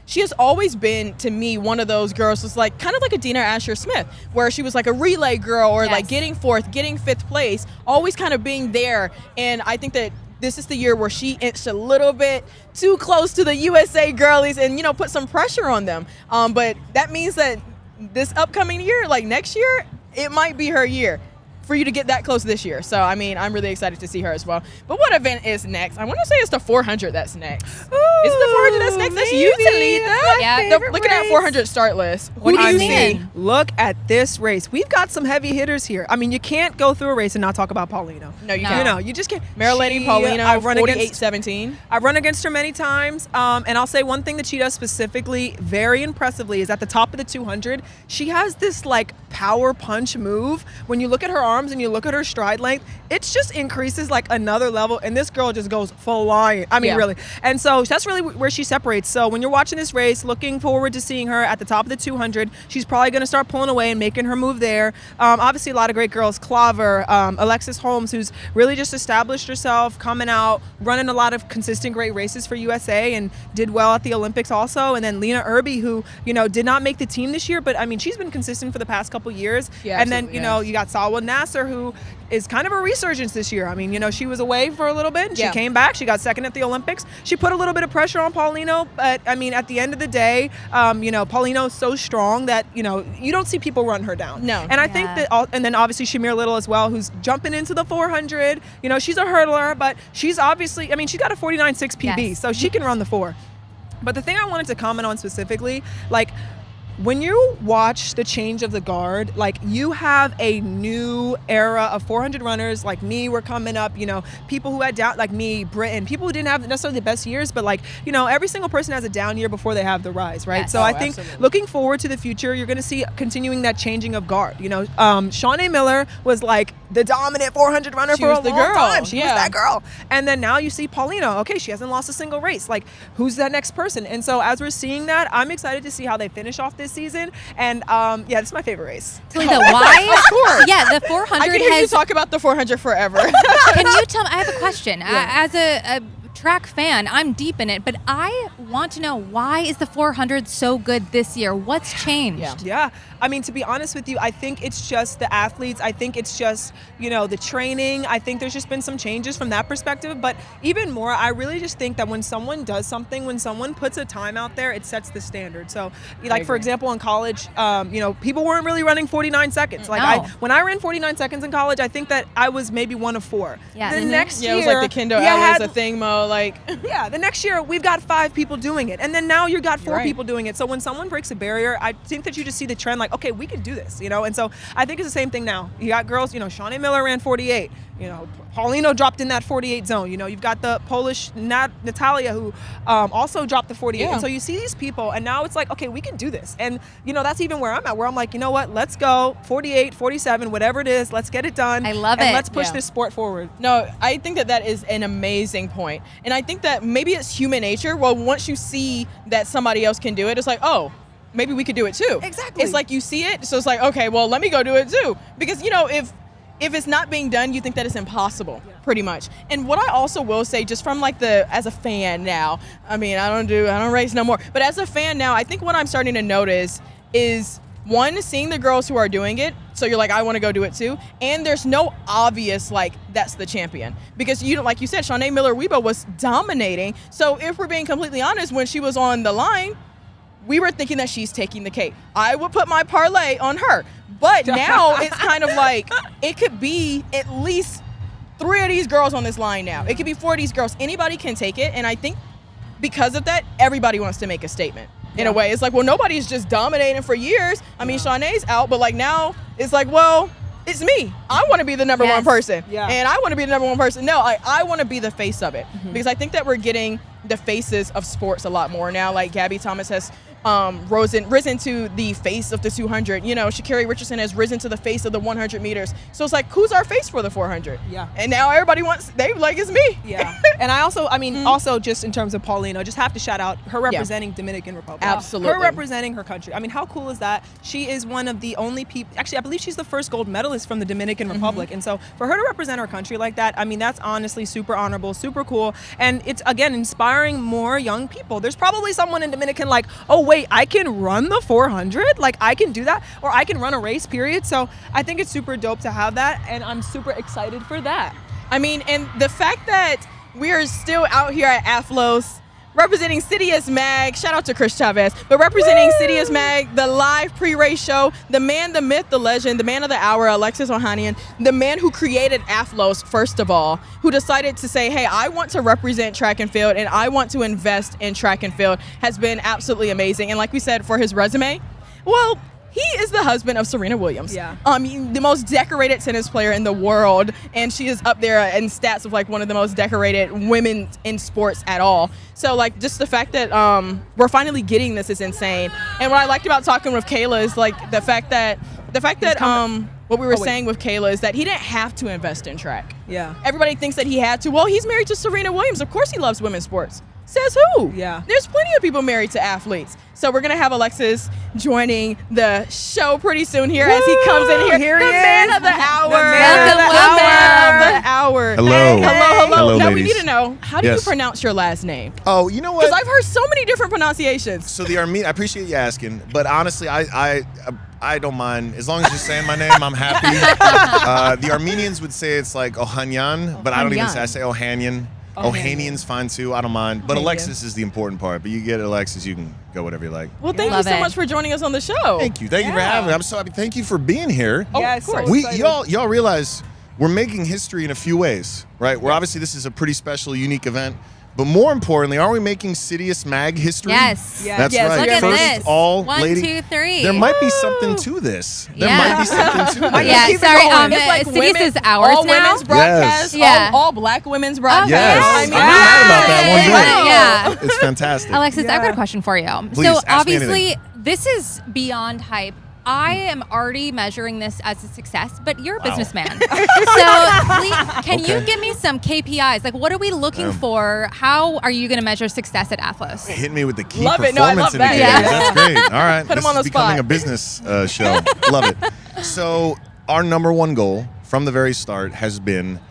She has always been, to me, one of those girls who's kind of like a Dina Asher-Smith, where she was like a relay girl or like getting fourth, getting fifth place, always kind of being there. And I think that this is the year where she inched a little bit too close to the USA girlies and, you know, put some pressure on them. But that means that this upcoming year, like next year, it might be her year for you to get that close this year. So, I mean, I'm really excited to see her as well. But what event is next? I want to say it's the 400 that's next. Is it the 400 that's next? That's you, Talitha. Yeah. Look at that 400 start list. What Who do you see? seeing? Look at this race. We've got some heavy hitters here. I mean, you can't go through a race and not talk about Paulino. No, you No. can't. You know, you just can't. Marilady Paulino, I've run against 48-17. I've run against her many times, and I'll say one thing that she does specifically very impressively is at the top of the 200, she has this like power punch move. When you look at her arms and you look at her stride length, it just increases like another level, and this girl just goes flying. I mean, Yeah. really. And so that's really where she separates. So when you're watching this race, looking forward to seeing her at the top of the 200, she's probably going to start pulling away and making her move there. Obviously, a lot of great girls, Claver, Alexis Holmes, who's really just established herself, coming out, running a lot of consistent great races for USA and did well at the Olympics also. And then Lena Irby, who, you know, did not make the team this year, but I mean, she's been consistent for the past couple years. Yeah, and then, absolutely, you know, yes. you got Salwa Nasser, who is kind of a resurgence this year. I mean, you know, she was away for a little bit and she Yeah. came back. She got second at the Olympics. She put a little bit of pressure on Paulino, but I mean, at the end of the day, you know, Paulino is so strong that, you know, you don't see people run her down. No. And I think Yeah. that, and then obviously Shamir Little as well, who's jumping into the 400. You know, she's a hurdler, but she's obviously, I mean, she's got a 49.6 PB, Yes. so she can run the 4. But the thing I wanted to comment on specifically, like, when you watch the change of the guard, like, you have a new era of 400 runners like me. We're coming up, you know, people who had down, like me, Britain, people who didn't have necessarily the best years, but like, you know, every single person has a down year before they have the rise, right? Yes. So Oh, I think absolutely. looking forward to the future, you're going to see continuing that changing of guard. You know, Shawnee Miller was like the dominant 400 runner She for a was the long girl. time. She was Yeah. that girl. And then now you see Paulino. Okay, she hasn't lost a single race. Like, who's that next person? And so as we're seeing that, I'm excited to see how they finish off this season. And yeah, this is my favorite race. Talitha, why? Of course. Yeah, the I 400 can hear you has. talk about the 400 forever. Can you tell me? I have a question. As a track fan, I'm deep in it, but I want to know, why is the 400 so good this year? What's changed? Yeah. Yeah. I mean, to be honest with you, I think it's just the athletes. I think it's just, you know, the training. I think there's just been some changes from that perspective. But even more, I really just think that when someone does something, when someone puts a time out there, it sets the standard. So, like, for agree. example, in college, you know, people weren't really running 49 seconds. Like, No. when I ran 49 seconds in college, I think that I was maybe one of 4. Yes. The Mhm. next Yeah, year, it was like the Kendo you Ellis, had- a thing, Mo. Like, yeah, the next year we've got 5 people doing it, and then now you've got 4 Right. people doing it. So when someone breaks a barrier, I think that you just see the trend, like, okay, we can do this, you know. And so I think it's the same thing now. You got girls, you know, Shawnee Miller ran 48. You know, Paulino dropped in that 48 zone. You know, you've got the Polish Natalia who also dropped the 48. Yeah. And so you see these people, and now it's like, okay, we can do this. And, you know, that's even where I'm at, where I'm like, you know what, let's go 48, 47, whatever it is, let's get it done. I love and it. let's push Yeah. this sport forward. no, I think that that is an amazing point. And I think that maybe it's human nature. Well, once you see that somebody else can do it, it's like, oh, maybe we could do it too. Exactly. It's like you see it, so it's like, okay, well, let me go do it too. Because, you know, if it's not being done, you think that it's impossible, pretty much. And what I also will say, just from like as a fan now, I mean, I don't race no more, but as a fan now, I think what I'm starting to notice is, one, seeing the girls who are doing it, so you're like, I want to go do it too, and there's no obvious, like, that's the champion. Because, you know, like you said, Shawnee Miller-Weibo was dominating, so if we're being completely honest, when she was on the line, we were thinking that she's taking the cake. I would put my parlay on her. But now it's kind of like, it could be at least 3 of these girls on this line now. It could be 4 of these girls. Anybody can take it. And I think because of that, everybody wants to make a statement. In a way, it's like, well, nobody's just dominating for years. I mean, Shawnee's out, but like now it's like, well, it's me. I want to be the number Yes. one person. Yeah. And I want to be the number one person. No, I want to be the face of it. Because I think that we're getting the faces of sports a lot more now. Like Gabby Thomas has risen to the face of the 200. You know, Sha'Carri Richardson has risen to the face of the 100 meters. So it's like, who's our face for the 400? Yeah. And now everybody they like, it's me. Yeah. And I also, I mean, also just in terms of Paulino, just have to shout out her representing Dominican Republic. Absolutely. Her representing her country. I mean, how cool is that? She is one of the only people, actually, I believe she's the first gold medalist from the Dominican Republic. And so for her to represent her country like that, I mean, that's honestly super honorable, super cool. And it's, again, inspiring more young people. There's probably someone in Dominican like, oh, wait, I can run the 400? Like, I can do that? Or I can run a race, period. So I think it's super dope to have that. And I'm super excited for that. I mean, and the fact that We are still out here at Athlos, representing CITIUS MAG. Shout out to Chris Chavez. But representing CITIUS MAG, the live pre-race show, the man, the myth, the legend, the man of the hour, Alexis Ohanian, the man who created Athlos, first of all, who decided to say, hey, I want to represent track and field and I want to invest in track and field, has been absolutely amazing. And like we said, for his resume, well, he is the husband of Serena Williams. Yeah. The most decorated tennis player in the world, and she is up there in stats of like one of the most decorated women in sports at all. So like just the fact that we're finally getting this is insane. And what I liked about talking with Kayla is like the fact that what we were saying with Kayla is that he didn't have to invest in track. Yeah. Everybody thinks that he had to. Well, he's married to Serena Williams. Of course he loves women's sports. Says who? Yeah. There's plenty of people married to athletes. So we're going to have Alexis joining the show pretty soon here as he comes in here. Here the he man is. of the hour. Welcome, the hour of the hour. Hello. Hello. Hello, Now ladies. we need to know, how do you Yes. pronounce your last name? Oh, you know Because what? I've heard so many different pronunciations. So the Armenian, I appreciate you asking, but honestly, I don't mind. As long as you're saying my name, I'm happy. The Armenians would say it's like Ohanian, but I don't even say, I say Ohanian. Ohanian's fine too, I don't mind. But Ohanian. Alexis is the important part. But you get Alexis, you can go whatever you like. Well, thank you Love so it. much for joining us on the show. Thank you for having me. I'm so happy. Thank you for being here. Oh, Yeah, of course. so We excited. y'all realize we're making history in a few ways, right? We're obviously this is a pretty special, unique event, but more importantly, are we making CITIUS MAG history? Yes. Yeah. That's Yes, right. Look at First, this. all 1, lady. 2, 3. There might be something to this. There Yeah. might be something to this. Yeah, Keep it sorry, going. It's like CITIUS is ours all now? women's broadcast, Yes. Yeah. all black women's broadcast. Yes. I I'm mean, not mad about that one bit. Yeah. It's fantastic. Alexis, I've got a Yeah. question for you. Please, so ask me obviously, anything. this is beyond hype. I am already measuring this as a success, but you're a Wow. businessman. So please, can you Okay. give me some KPIs? Like, what are we looking for? How are you going to measure success at Athlos? Hit me with the key Love it. No, I performance love that. indicators. Yeah. That's great. All right. Put this him on is the becoming spot. a business show. Love it. So our number one goal from the very start has been,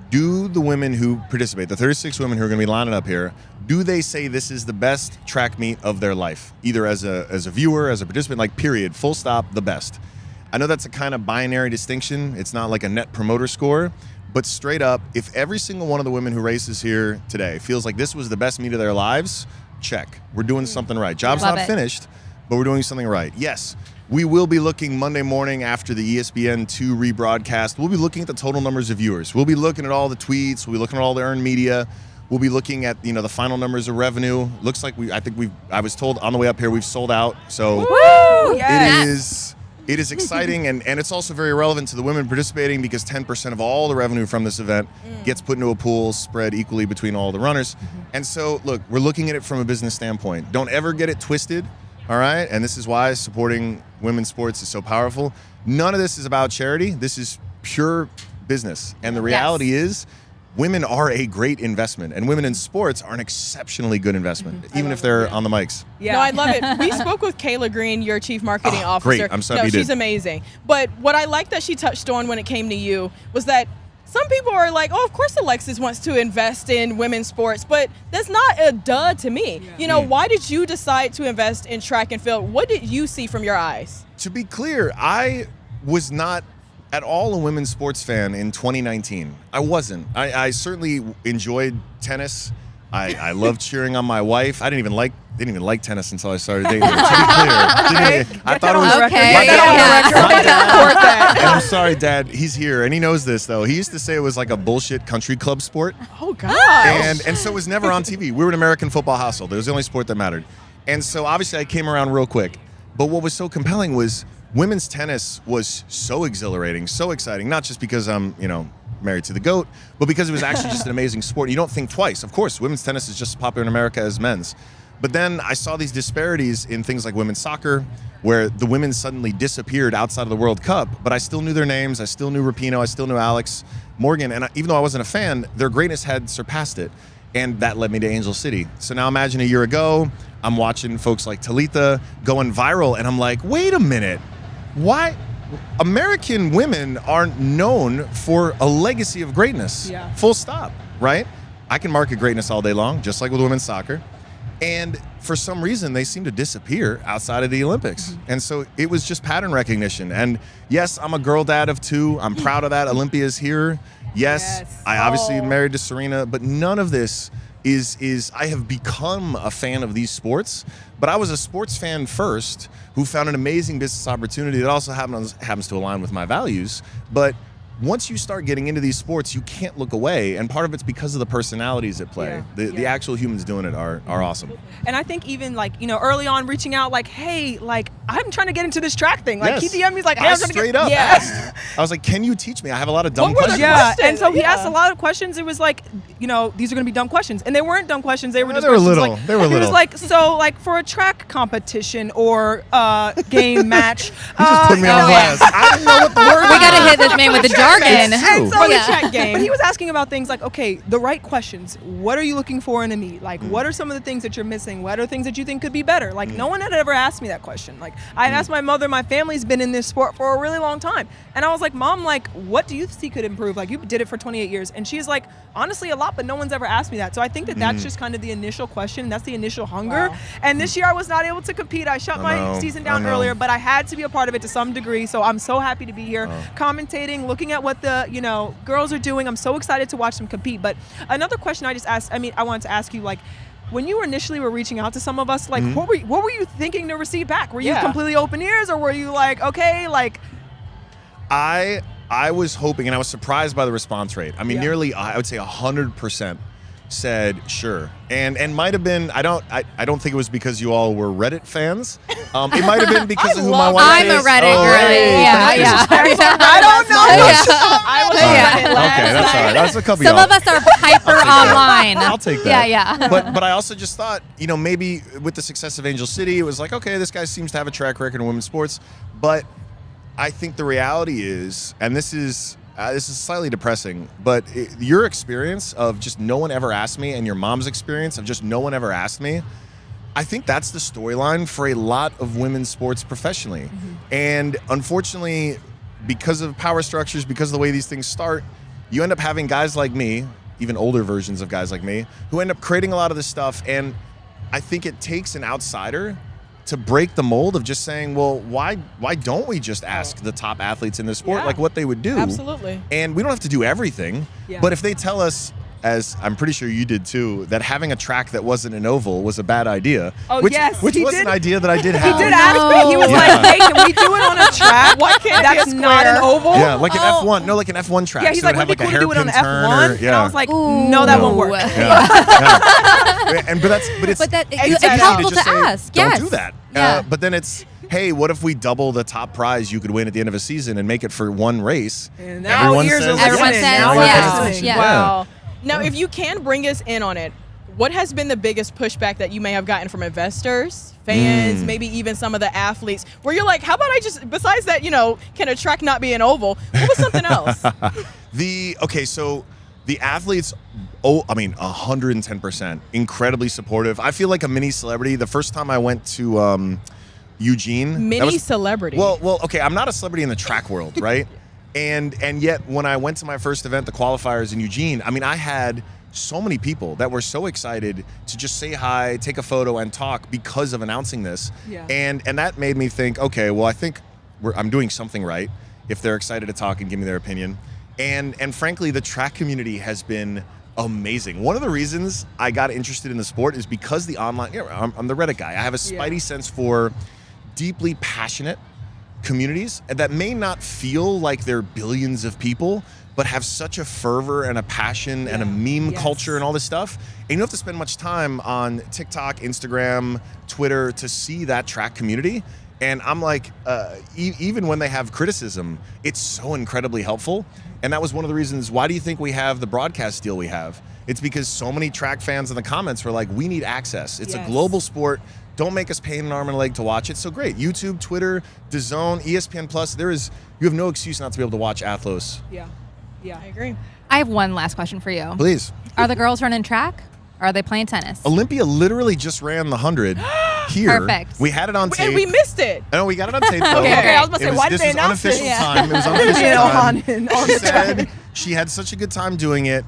do the women who participate, the 36 women who are going to be lining up here, do they say this is the best track meet of their life? Either as a viewer, as a participant, like period, full stop, the best. I know that's a kind of binary distinction. It's not like a net promoter score, but straight up, if every single one of the women who races here today feels like this was the best meet of their lives, check. We're doing something right. Job's Love not it. finished, but we're doing something right. Yes, we will be looking Monday morning after the ESPN2 rebroadcast. We'll be looking at the total numbers of viewers. We'll be looking at all the tweets. We'll be looking at all the earned media. We'll be looking at the final numbers of revenue. Looks like I was told on the way up here we've sold out. So Woo! it is exciting, and it's also very relevant to the women participating because 10% of all the revenue from this event gets put into a pool spread equally between all the runners. And so, look, we're looking at it from a business standpoint. Don't ever get it twisted, all right? And this is why supporting women's sports is so powerful. None of this is about charity. This is pure business. And the reality is, women are a great investment, and women in sports are an exceptionally good investment, even if they're on the mics. Yeah. No, I love it. We spoke with Kayla Green, your chief marketing Oh, officer. great. I'm so no, happy you she's did. amazing. But what I like that she touched on when it came to you was that some people are like, oh, of course Alexis wants to invest in women's sports, but that's not a duh to me. You know, why did you decide to invest in track and field? What did you see from your eyes? To be clear, I was not at all a women's sports fan in 2019. I wasn't. I certainly enjoyed tennis. I loved cheering on my wife. I didn't even like tennis until I started dating her. To be clear, I thought it was. Okay. My dad- Yeah. my dad- Support that. and I'm sorry, Dad. He's here, and he knows this though. He used to say it was like a bullshit country club sport, Oh, gosh. and so it was never on TV. We were an American football household. It was the only sport that mattered, and so obviously I came around real quick. But what was so compelling was women's tennis was so exhilarating, so exciting. Not just because I'm, married to the GOAT, but because it was actually just an amazing sport. You don't think twice. Of course, women's tennis is just as popular in America as men's. But then I saw these disparities in things like women's soccer, where the women suddenly disappeared outside of the World Cup, but I still knew their names. I still knew Rapinoe. I still knew Alex Morgan. And even though I wasn't a fan, their greatness had surpassed it. And that led me to Angel City. So now imagine a year ago, I'm watching folks like Talitha going viral, and I'm like, wait a minute. Why? American women are known for a legacy of greatness. Yeah. Full stop, right? I can market greatness all day long, just like with women's soccer. And for some reason, they seem to disappear outside of the Olympics. And so it was just pattern recognition. And yes, I'm a girl dad of 2. I'm proud of that. Olympia's here. Yes, I obviously am married to Serena, but none of this is I have become a fan of these sports, but I was a sports fan first who found an amazing business opportunity that also happens to align with my values. But once you start getting into these sports, you can't look away, and part of it's because of the personalities at play. The actual humans doing it are awesome. And I think even like, early on reaching out like, hey, like I'm trying to get into this track thing. Like he DM'd me like, hey, I I'm trying straight to up get asked. I was like, can you teach me? I have a lot of dumb questions. Yeah, and so he asked a lot of questions. It was like, these are going to be dumb questions, and they weren't dumb questions. They were just questions little. Like, they were little. He was like, so like for a track competition or game match. He just put me on blast. I didn't know what the word was. We got to hit this man with the jargon. So but he was asking about things like, okay, the right questions. What are you looking for in a meet? Like, what are some of the things that you're missing? What are things that you think could be better? Like, no one had ever asked me that question. Like, I asked my mother, my family's been in this sport for a really long time. And I was like, Mom, like, what do you see could improve? Like, you did it for 28 years. And she's like, honestly, a lot, but no one's ever asked me that. So I think that's just kind of the initial question. That's the initial hunger. Wow. And this year I was not able to compete. I shut my season down earlier, but I had to be a part of it to some degree. So I'm so happy to be here commentating, looking at what the, girls are doing. I'm so excited to watch them compete. But another question I wanted to ask you, like, when you initially were reaching out to some of us, like, what were you thinking to receive back? Were you completely open ears, or were you like, okay, like? I was hoping, and I was surprised by the response rate. I mean, nearly, I would say 100% said sure, and might have been. I don't think it was because you all were Reddit fans. It might have been because of who my wife is. I'm a Reddit girly. Yeah. I don't know. I was Reddit last okay, that's all right. That's a couple. Some of us are hyper online. I'll take that. Yeah. But I also just thought, maybe with the success of Angel City, it was like, okay, this guy seems to have a track record in women's sports. But I think the reality is, and this is slightly depressing, but your experience of just no one ever asked me, and your mom's experience of just no one ever asked me, I think that's the storyline for a lot of women's sports professionally. And unfortunately, because of power structures, because of the way these things start, you end up having guys like me, even older versions of guys like me, who end up creating a lot of this stuff. And I think it takes an outsider to break the mold of just saying, well, why don't we just ask the top athletes in this sport like what they would do? Absolutely. And we don't have to do everything, but if they tell us, as I'm pretty sure you did too, that having a track that wasn't an oval was a bad idea. Which was an idea that I did have. He did ask me. He was like, hey, can we do it on a track? Why can't that's not an oval? Yeah, like an F1. No, like an F1 track. Yeah, he's so like, would it be cool to do it on an F1? And I was like, ooh, no, that won't work. It's helpful to ask. Don't do that. Yeah. But then it's, hey, what if we double the top prize you could win at the end of a season and make it for one race? And now everyone says, yeah. Wow. Now, if you can bring us in on it, what has been the biggest pushback that you may have gotten from investors, fans, maybe even some of the athletes, where you're like, how about I just, besides that, can a track not be an oval? What was something else? So the athletes, 110%, incredibly supportive. I feel like a mini celebrity. The first time I went to Eugene. Celebrity. Well, okay, I'm not a celebrity in the track world, right? And yet, when I went to my first event, the qualifiers in Eugene, I had so many people that were so excited to just say hi, take a photo, and talk because of announcing this. Yeah. And that made me think, okay, well, I think I'm doing something right if they're excited to talk and give me their opinion. And frankly, the track community has been amazing. One of the reasons I got interested in the sport is because the online, I'm the Reddit guy. I have a spidey sense for deeply passionate communities that may not feel like they're billions of people, but have such a fervor and a passion and a meme culture and all this stuff. And you don't have to spend much time on TikTok, Instagram, Twitter to see that track community. And I'm like, even when they have criticism, it's so incredibly helpful. And that was one of the reasons, why do you think we have the broadcast deal we have? It's because so many track fans in the comments were like, we need access. It's a global sport. Don't make us pay an arm and a leg to watch it. So great. YouTube, Twitter, DAZN, ESPN Plus. You have no excuse not to be able to watch Athlos. Yeah, I agree. I have one last question for you. Please. Are the girls running track? Or are they playing tennis? Olympia literally just ran the 100 here. Perfect. We had it on tape. And we missed it. No, we got it on tape. Though. Okay, I was about to say, why did they announce this? it? This was unofficial time. It was unofficial time. She had such a good time doing it.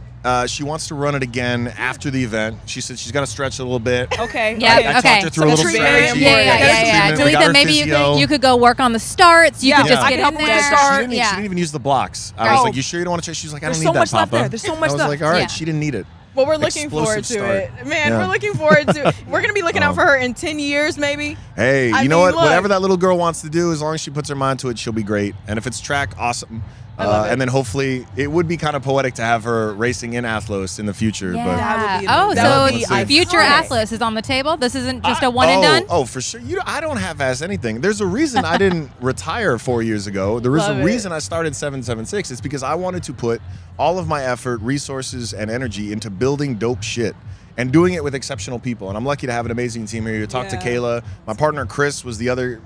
She wants to run it again after the event. She said she's got to stretch a little bit. Okay. Yeah, I talked her through a little strategy. Yeah. Talitha, maybe you could go work on the starts. You could just I get can in help with there. the start. She didn't even use the blocks. I was like, you sure you don't want to try? She was like, I don't There's need so that, much left Papa. there. There's so much I was left. like, all right, Yeah. she didn't need it. Well, we're looking forward Explosive to start. it. Man, Yeah. we're looking forward to it. We're going to be looking out for her in 10 years, maybe. Hey, I you know mean, what? look. Whatever that little girl wants to do, as long as she puts her mind to it, she'll be great. And if it's track, awesome. love it. And then hopefully, it would be kind of poetic to have her racing in Athlos in the future. That would be Oh, amazing. That so would be the future iconic. Athlos is on the table. This isn't just a one and done. Oh, for sure. I don't half-ass anything. There's a reason I didn't retire 4 years ago. There was Love a it. reason I started 776. It's because I wanted to put all of my effort, resources, and energy into building dope shit and doing it with exceptional people. And I'm lucky to have an amazing team here. You talk to Yeah. Kayla. My partner Chris was the other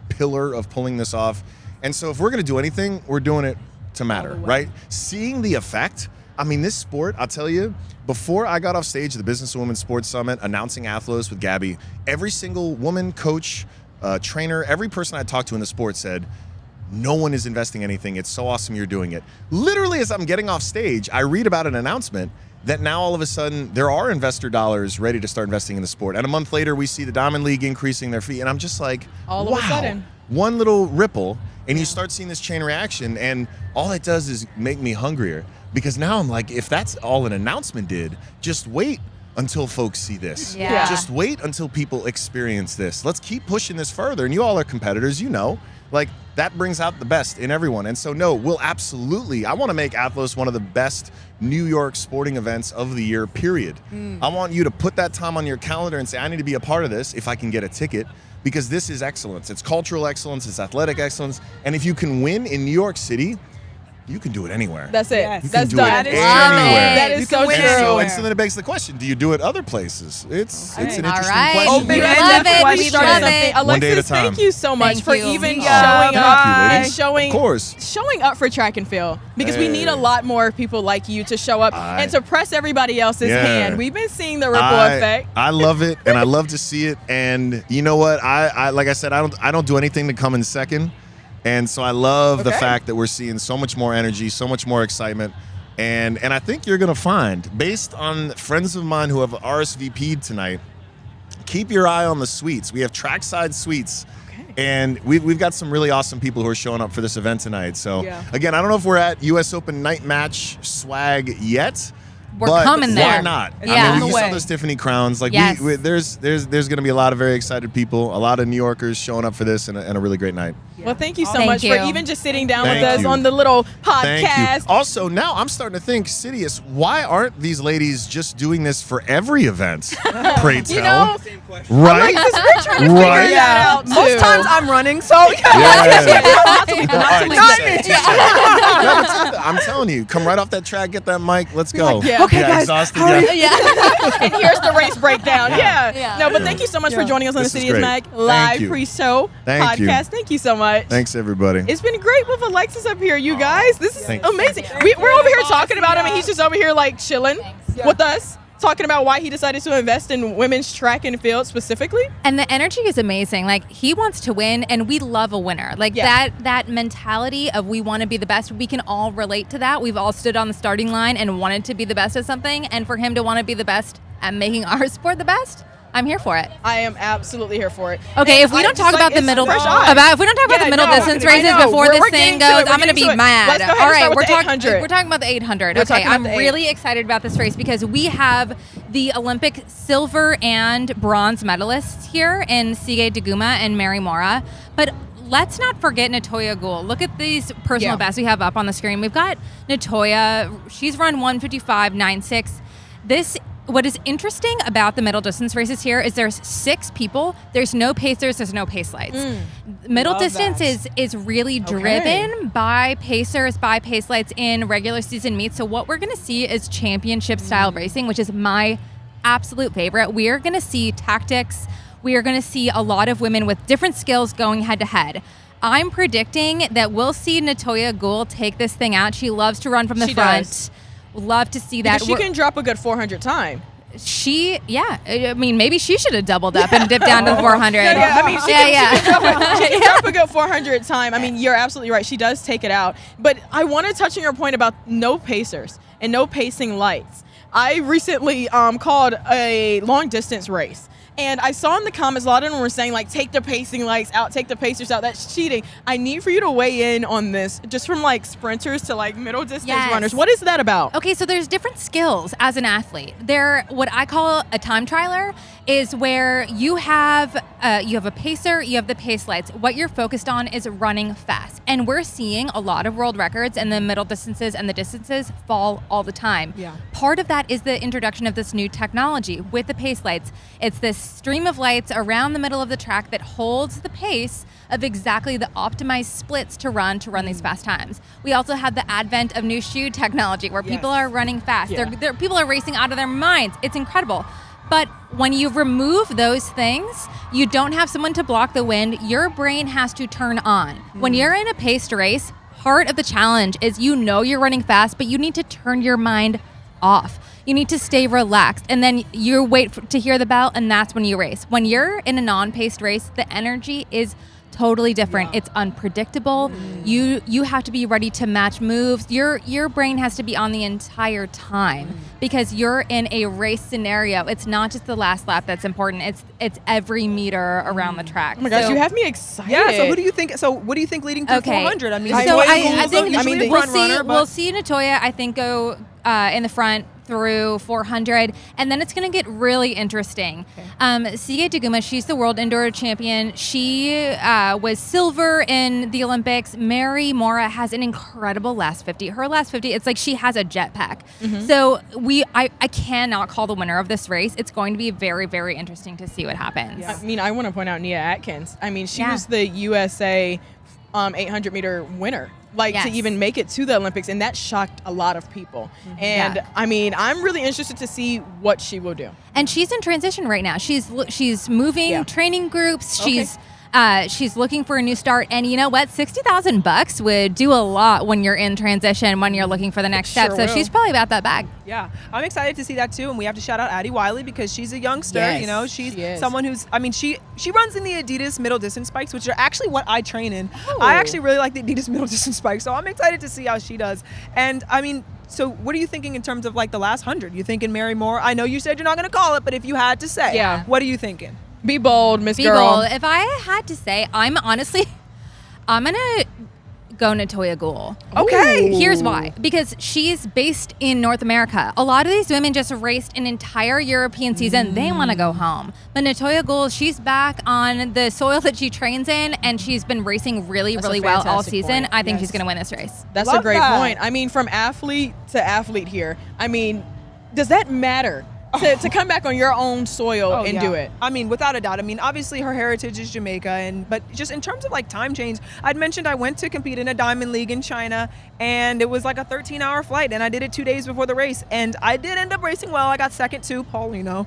pillar of pulling this off. And so if we're gonna do anything, we're doing it to matter, right? Seeing the effect. I mean, this sport, I'll tell you, before I got off stage at the Business of Women's Sports Summit announcing Athlos with Gabby, every single woman, coach, trainer, every person I talked to in the sport said, no one is investing anything. It's so awesome you're doing it. Literally, as I'm getting off stage, I read about an announcement that now all of a sudden there are investor dollars ready to start investing in the sport. And a month later, we see the Diamond League increasing their fee. And I'm just like, All wow. of a sudden. One little ripple, and you start seeing this chain reaction. And all it does is make me hungrier. Because now I'm like, if that's all an announcement did, just wait until folks see this. Yeah. Just wait until people experience this. Let's keep pushing this further. And you all are competitors, you know. Like, that brings out the best in everyone. And so, no, we'll absolutely, I want to make Athlos one of the best New York sporting events of the year, period. I want you to put that time on your calendar and say, I need to be a part of this if I can get a ticket, because this is excellence. It's cultural excellence, it's athletic excellence. And if you can win in New York City, you can do it anywhere. That's it. Yes. You can That's do done. it That is anywhere. That You is can so win true. anywhere. And so then it begs the question, do you do it other places? It's an interesting All right. question. Open We ended love it. question. We Started love something. it. One day at a Alexis, time. thank you so much Thank for you. even Yeah. showing Thank up you, and ladies. showing, Of course. showing up for track and field, because we Hey. need a lot more people like you to show up and to press everybody else's Yeah. hand. We've been seeing the ripple effect. I love it, and I love to see it. And you know what? I like I said, I don't do anything to come in second. And so I love the Okay. fact that we're seeing so much more energy, so much more excitement. And I think you're going to find, based on friends of mine who have RSVP'd tonight, keep your eye on the suites. We have trackside suites. And we've got some really awesome people who are showing up for this event tonight. So, again, I don't know if we're at U.S. Open night match swag yet. We're but coming there. Why not? Yeah. I mean, On you the saw way. those Tiffany crowns. Like, Yes. there's going to be a lot of very excited people, a lot of New Yorkers showing up for this, and a really great night. Well, thank you so Thank much you. for even just sitting down Thank with us you. on the little Thank you. podcast. Also, now I'm starting to think, CITIUS, why aren't these ladies just doing this for every event? Pray tell. You know, right? Alexis, we're trying to figure Right. that out too. Most times I'm running, so Yeah. not to leave No, I'm telling you, come right off that track, get that mic, let's go. yeah. Okay, guys, exhausted. how are Yeah. Yeah. And here's the race breakdown. Yeah. Yeah. No, but thank you so much for joining us on This the is CITIUS great. Mag Thank live you. pre-show Thank you. podcast. Thank you so much. Thanks, everybody. It's been great with Alexis up here, you guys. This is Thank you. amazing. We're over here talking about him, and he's just over here like chilling with us, talking about why he decided to invest in women's track and field specifically. And the energy is amazing. Like, he wants to win, and we love a winner. Like, Yeah. that mentality of we want to be the best, we can all relate to that. We've all stood on the starting line and wanted to be the best at something, and for him to want to be the best at making our sport the best, I'm here for it. I am absolutely here for it. Okay, if And we don't just talk about the it's middle fresh eyes. if we don't talk about Yeah, the middle no, distance I races know. before We're this getting thing to it. goes, We're I'm going to getting be to it. mad. Let's go ahead All and right, start with we're the talking 800. we're talking about the 800. We're Okay, talking about I'm the 800. really excited about this race because we have the Olympic silver and bronze medalists here in Sige Daguma and Mary Mora. But let's not forget Natoya Gould. Look at these personal bests we have up on the screen. We've got Natoya. She's run 1:55.96. What is interesting about the middle distance races here is there's 6 people. There's no pacers. There's no pace lights. Middle Love distance that. is really driven by pacers, by pace lights in regular season meets. So what we're going to see is championship style racing, which is my absolute favorite. We are going to see tactics. We are going to see a lot of women with different skills going head to head. I'm predicting that we'll see Natoya Gould take this thing out. She loves to run from the She front. does. Love to see that. Because she can drop a good 400 time. I mean, maybe she should have doubled up and dipped down to the 400. Yeah, I mean, she yeah. can drop a good 400 time. I mean, you're absolutely right. She does take it out. But I want to touch on your point about no pacers. and no pacing lights. I recently called a long distance race. And I saw in the comments, a lot of them were saying, like, take the pacing lights out, take the pacers out. That's cheating. I need for you to weigh in on this, just from, like, sprinters to, like, middle distance runners. What is that about? Okay, so there's different skills as an athlete. What I call a time trialer is where you have a pacer, you have the pace lights. What you're focused on is running fast. And we're seeing a lot of world records and the middle distances and the distances fall all the time. Yeah. Part of that is the introduction of this new technology with the pace lights. It's this stream of lights around the middle of the track that holds the pace of exactly the optimized splits to run these fast times. We also have the advent of new shoe technology where people are running fast. Yeah. People are racing out of their minds. It's incredible. But when you remove those things, you don't have someone to block the wind. Your brain has to turn on. When you're in a paced race, part of the challenge is you're running fast, but you need to turn your mind off. You need to stay relaxed, and then you wait to hear the bell, and that's when you race. When you're in a non-paced race, the energy is totally different. It's unpredictable. You have to be ready to match moves. Your brain has to be on the entire time because you're in a race scenario. It's not just the last lap that's important. It's every meter around the track. Oh my gosh, you have me excited. Yeah. So what do you think leading to 400? I mean, so I think think we'll we'll see Natoya, I think, go in the front through 400, and then it's going to get really interesting. Sige Daguma, she's the world indoor champion. She was silver in the Olympics. Mary Mora has an incredible last 50. Her last 50, it's like she has a jetpack. So I cannot call the winner of this race. It's going to be very, very interesting to see what happens. I mean, I want to point out Nia Atkins. I mean, she was the USA 800 meter winner. To even make it to the Olympics, and that shocked a lot of people. And I mean, I'm really interested to see what she will do. And she's in transition right now. She's moving training groups. She's looking for a new start, and you know what? $60,000 would do a lot when you're in transition, when you're looking for the next step. So she's probably about that bag. Yeah, I'm excited to see that too, and we have to shout out Addie Wiley because she's a youngster. Yes, you know, she's someone who's. I mean, she runs in the Adidas middle distance spikes, which are actually what I train in. I actually really like the Adidas middle distance spikes, so I'm excited to see how she does. And I mean, so what are you thinking in terms of like the last 100? You thinking Mary Moore? I know you said you're not going to call it, but if you had to say, what are you thinking? Be bold, Miss Girl. Be bold. If I had to say, I'm going to go Natoya Gould. Okay. Here's why. Because she's based in North America. A lot of these women just raced an entire European season. They want to go home. But Natoya Gould, she's back on the soil that she trains in, and she's been racing really, really well all season. Point. I think she's going to win this race. That's a great point. I mean, from athlete to athlete here, I mean, does that matter? To come back on your own soil and do it. I mean, without a doubt. I mean, obviously her heritage is Jamaica, but just in terms of like time change, I'd mentioned I went to compete in a diamond league in China, and it was like a 13-hour flight, and I did it 2 days before the race, and I did end up racing well. I got second too, Paulino.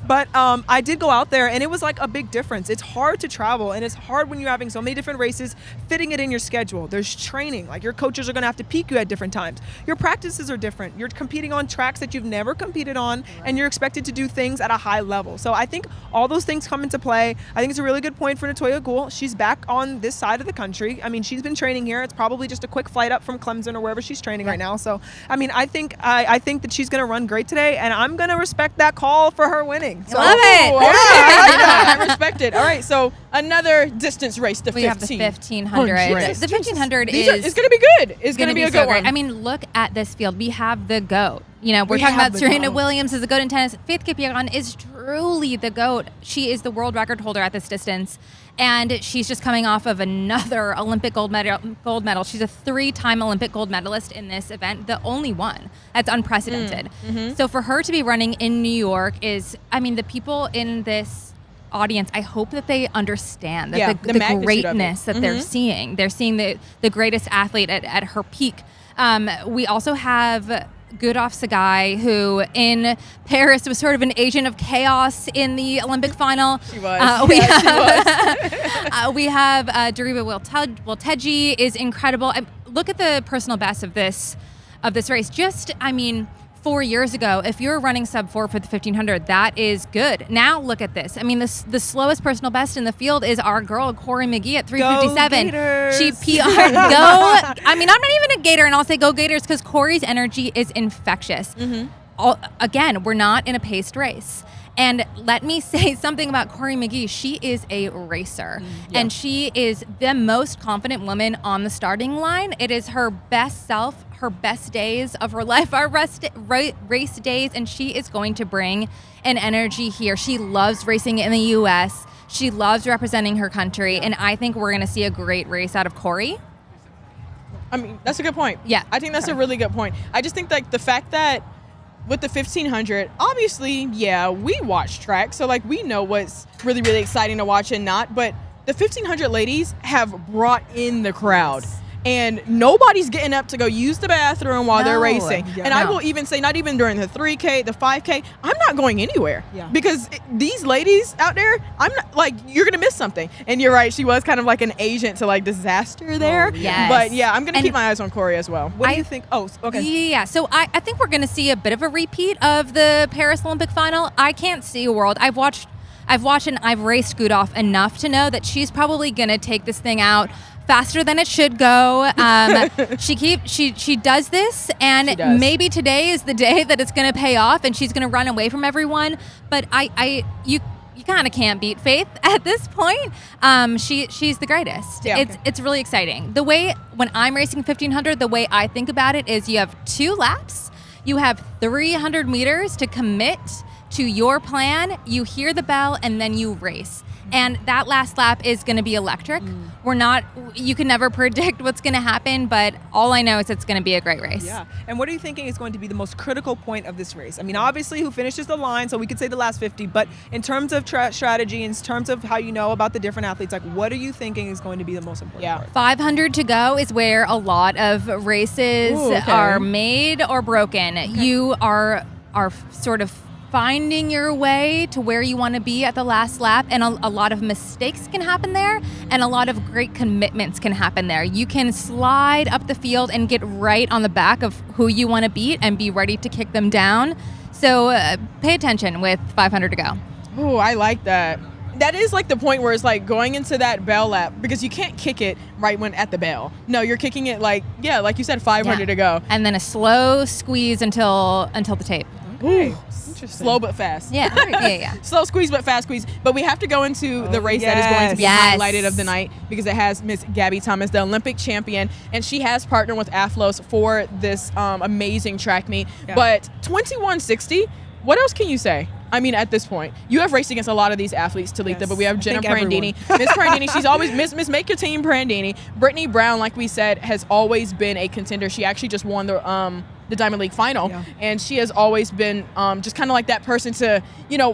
But I did go out there, and it was like a big difference. It's hard to travel, and it's hard when you're having so many different races, fitting it in your schedule. There's training. Like your coaches are going to have to peak you at different times. Your practices are different. You're competing on tracks that you've never competed on, and you're expected to do things at a high level. So I think all those things come into play. I think it's a really good point for Natoya Gould. She's back on this side of the country. I mean, she's been training here. It's probably just a quick flight up from Clemson or wherever she's training right now. So I mean, I think that she's going to run great today, and I'm going to respect that call for her winning. So, love it. I respect it. All right, so another distance race, the 15. We have the 1500. The 1500 it's going to be good. It's going to be a good one. I mean, look at this field. We have the GOAT. You know, we're talking about Serena Williams is the GOAT in tennis. Faith Kipyegon is truly the GOAT. She is the world record holder at this distance. And she's just coming off of another Olympic gold medal. She's a 3-time Olympic gold medalist in this event, the only one. That's unprecedented. So for her to be running in New York is, I mean, the people in this audience, I hope that they understand that the greatness that they're seeing. They're seeing the greatest athlete at her peak. We also have Gudaf Sagai, who in Paris was sort of an agent of chaos in the Olympic final. She was. We have Dariba Wilteji is incredible. Look at the personal best of this race. Just, I mean, 4 years ago, if you were running sub 4 for the 1500, that is good. Now look at this. I mean, the slowest personal best in the field is our girl Corey McGee at 3:57. She PR'd. I mean, I'm not even a Gator, and I'll say go Gators because Corey's energy is infectious. Again, we're not in a paced race. And let me say something about Corey McGee. She is a racer, and she is the most confident woman on the starting line. It is her best self, her best days of her life are race days, and she is going to bring an energy here. She loves racing in the U.S. She loves representing her country, and I think we're going to see a great race out of Corey. I mean, that's a good point. Yeah. I think that's a really good point. I just think like the fact that with the 1500, obviously, yeah, we watch track, so like we know what's really, really exciting to watch and not, but the 1500 ladies have brought in the crowd. And nobody's getting up to go use the bathroom while they're racing. And I will even say, not even during the 3K, the 5K, I'm not going anywhere. Because these ladies out there, I'm not like, you're going to miss something. And you're right, she was kind of like an agent to like disaster there. Yes. But yeah, I'm going to keep my eyes on Corey as well. What do you think? Oh, okay. Yeah, so I think we're going to see a bit of a repeat of the Paris Olympic final. I can't see a world. I've watched and I've raced Gudolf enough to know that she's probably going to take this thing out faster than it should go. She does this, and maybe today is the day that it's going to pay off, and she's going to run away from everyone. But you kind of can't beat Faith at this point. She's the greatest. Yeah. It's really exciting. The way when I'm racing 1500, the way I think about it is you have 2 laps, you have 300 meters to commit to your plan. You hear the bell, and then you race. And that last lap is going to be electric. You can never predict what's going to happen, but all I know is it's going to be a great race. Yeah. And what are you thinking is going to be the most critical point of this race? I mean, obviously who finishes the line, so we could say the last 50, but in terms of strategy, in terms of how you know about the different athletes, like what are you thinking is going to be the most important part? 500 to go is where a lot of races are made or broken. You are sort of finding your way to where you want to be at the last lap, and a lot of mistakes can happen there, and a lot of great commitments can happen there. You can slide up the field and get right on the back of who you want to beat and be ready to kick them down. So pay attention with 500 to go. Oh, I like that. That is like the point where it's like going into that bell lap, because you can't kick it right when at the bell. No, you're kicking it like you said, 500 to go. And then a slow squeeze until the tape. Okay. Slow but fast. Yeah. Slow squeeze but fast squeeze. But we have to go into the race that is going to be highlighted of the night, because it has Miss Gabby Thomas, the Olympic champion, and she has partnered with Athlos for this amazing track meet. But 2160, what else can you say? I mean, at this point, you have raced against a lot of these athletes, Talitha, but we have Jenna Prandini. Miss Prandini, she's always Miss Make Your Team Prandini. Brittany Brown, like we said, has always been a contender. She actually just won the Diamond League final, and she has always been just kind of like that person to,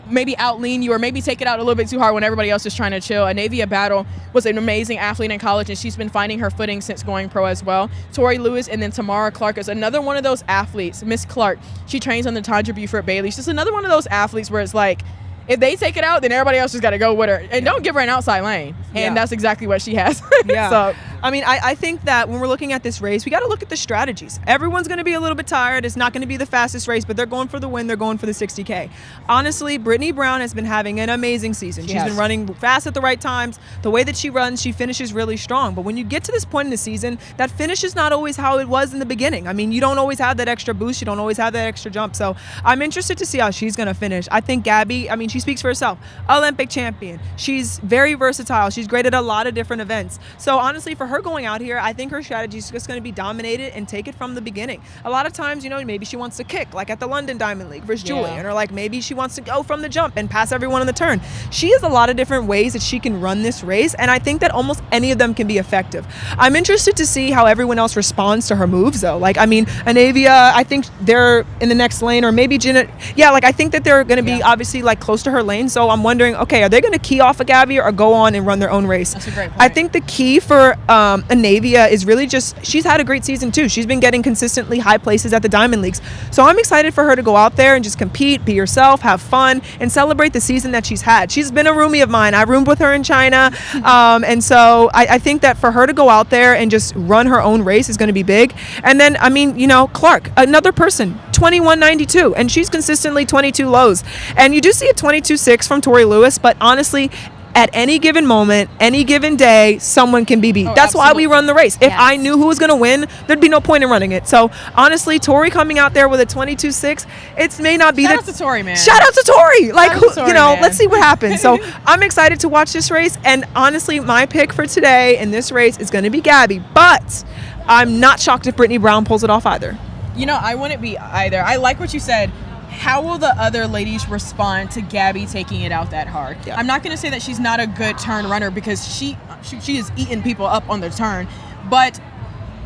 maybe out-lean you or maybe take it out a little bit too hard when everybody else is trying to chill. Anavia Battle was an amazing athlete in college, and she's been finding her footing since going pro as well. Tori Lewis, and then Tamara Clark is another one of those athletes. Miss Clark, she trains on the Tandra Buford Bailey. She's just another one of those athletes where it's like, if they take it out, then everybody else just got to go with her. And don't give her an outside lane. And that's exactly what she has. So, I mean, I think that when we're looking at this race, we got to look at the strategies. Everyone's going to be a little bit tired. It's not going to be the fastest race, but they're going for the win. They're going for the 60K. Honestly, Brittany Brown has been having an amazing season. She's been running fast at the right times. The way that she runs, she finishes really strong. But when you get to this point in the season, that finish is not always how it was in the beginning. I mean, you don't always have that extra boost. You don't always have that extra jump. So I'm interested to see how she's going to finish. I think Gabby, I mean, she speaks for herself. Olympic champion. She's very versatile. She's great at a lot of different events. So honestly, for her going out here, I think her strategy is just going to be dominated and take it from the beginning. A lot of times, maybe she wants to kick, like at the London Diamond League versus Julian, or like maybe she wants to go from the jump and pass everyone on the turn. She has a lot of different ways that she can run this race, and I think that almost any of them can be effective. I'm interested to see how everyone else responds to her moves, though. Like, I mean, Anavia, I think they're in the next lane, or maybe Jenna. Yeah, like I think that they're going to be obviously like close to her lane. So I'm wondering, okay, are they going to key off of Gabby or go on and run their own race? That's a great point. I think the key for Anavia is really just, she's had a great season too. She's been getting consistently high places at the Diamond Leagues. So I'm excited for her to go out there and just compete, be herself, have fun, and celebrate the season that she's had. She's been a roomie of mine. I roomed with her in China. And so I think that for her to go out there and just run her own race is going to be big. And then, I mean, Clark, another person, 21.92, and she's consistently 22 lows. And you do see a 22.6 from Tori Lewis, but honestly, at any given moment, any given day, someone can be beat. Oh, That's why we run the race. If Yes. I knew who was going to win, there'd be no point in running it. So honestly, Tori coming out there with a 22.6, it may not be Shout out to Tori, man. Shout out to Tori. Like, Shout out who, to Tori, you know, man. let's see what happens. So I'm excited to watch this race. And honestly, my pick for today in this race is going to be Gabby. But I'm not shocked if Brittany Brown pulls it off either. You know, I wouldn't be either. I like what you said. How will the other ladies respond to Gabby taking it out that hard? Yeah. I'm not going to say that she's not a good turn runner because she is eating people up on the turn. But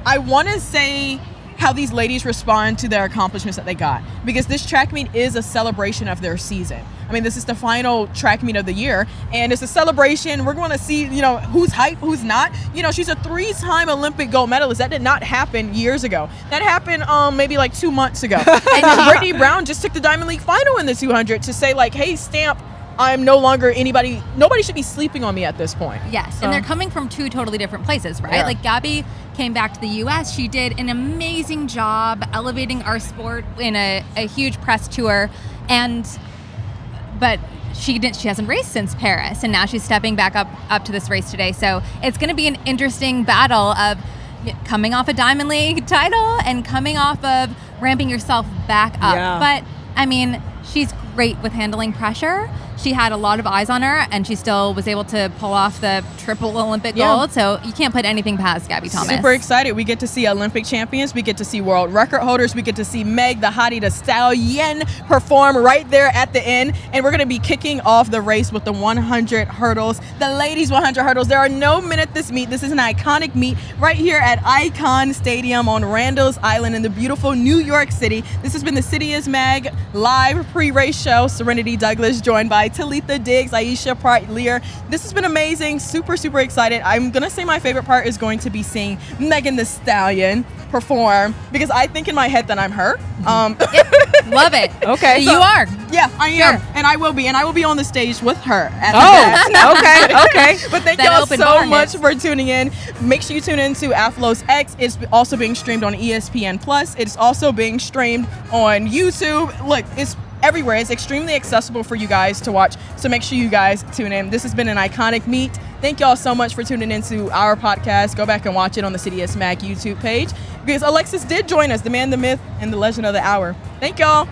I want to say how these ladies respond to their accomplishments that they got, because this track meet is a celebration of their season. I mean, this is the final track meet of the year, and it's a celebration. We're going to see, you know, who's hype, who's not. You know, she's a 3-time Olympic gold medalist. That did not happen years ago. That happened maybe like 2 months ago. And Brittany Brown just took the Diamond League final in the 200 to say, like, hey, Stamp, I'm no longer anybody. Nobody should be sleeping on me at this point. Yes, and they're coming from two totally different places, right? Yeah. Like Gabby came back to the U.S. She did an amazing job elevating our sport in a huge press tour, but she hasn't raced since Paris, and now she's stepping back up to this race today. So it's going to be an interesting battle of coming off a Diamond League title and coming off of ramping yourself back up. Yeah. But I mean, she's great with handling pressure. She had a lot of eyes on her, and she still was able to pull off the triple Olympic gold. So you can't put anything past Gabby Thomas. Super excited. We get to see Olympic champions. We get to see world record holders. We get to see Meg Thee Stallion perform right there at the end. And we're going to be kicking off the race with the 100 hurdles, the ladies 100 hurdles. There are no men at this meet. This is an iconic meet right here at Icahn Stadium on Randall's Island in the beautiful New York City. This has been the CITIUS MAG live pre-race show. Serenity Douglas joined by Talitha Diggs, Aisha Praught-Leer. This has been amazing. Super, super excited. I'm going to say my favorite part is going to be seeing Megan Thee Stallion perform, because I think in my head that I'm her. Love it. Okay. You are. Yeah, I am. Sure. And I will be. And I will be on the stage with her at Oh, the back. okay. But thank That y'all open so bar much hits. for tuning in. Make sure you tune in to Athlos X. It's also being streamed on ESPN Plus. It's also being streamed on YouTube. Look, it's everywhere. It's extremely accessible for you guys to watch. So make sure you guys tune in. This has been an iconic meet. Thank y'all so much for tuning into our podcast. Go back and watch it on the CITIUS MAG YouTube page, because Alexis did join us, the man, the myth, and the legend of the hour. Thank y'all.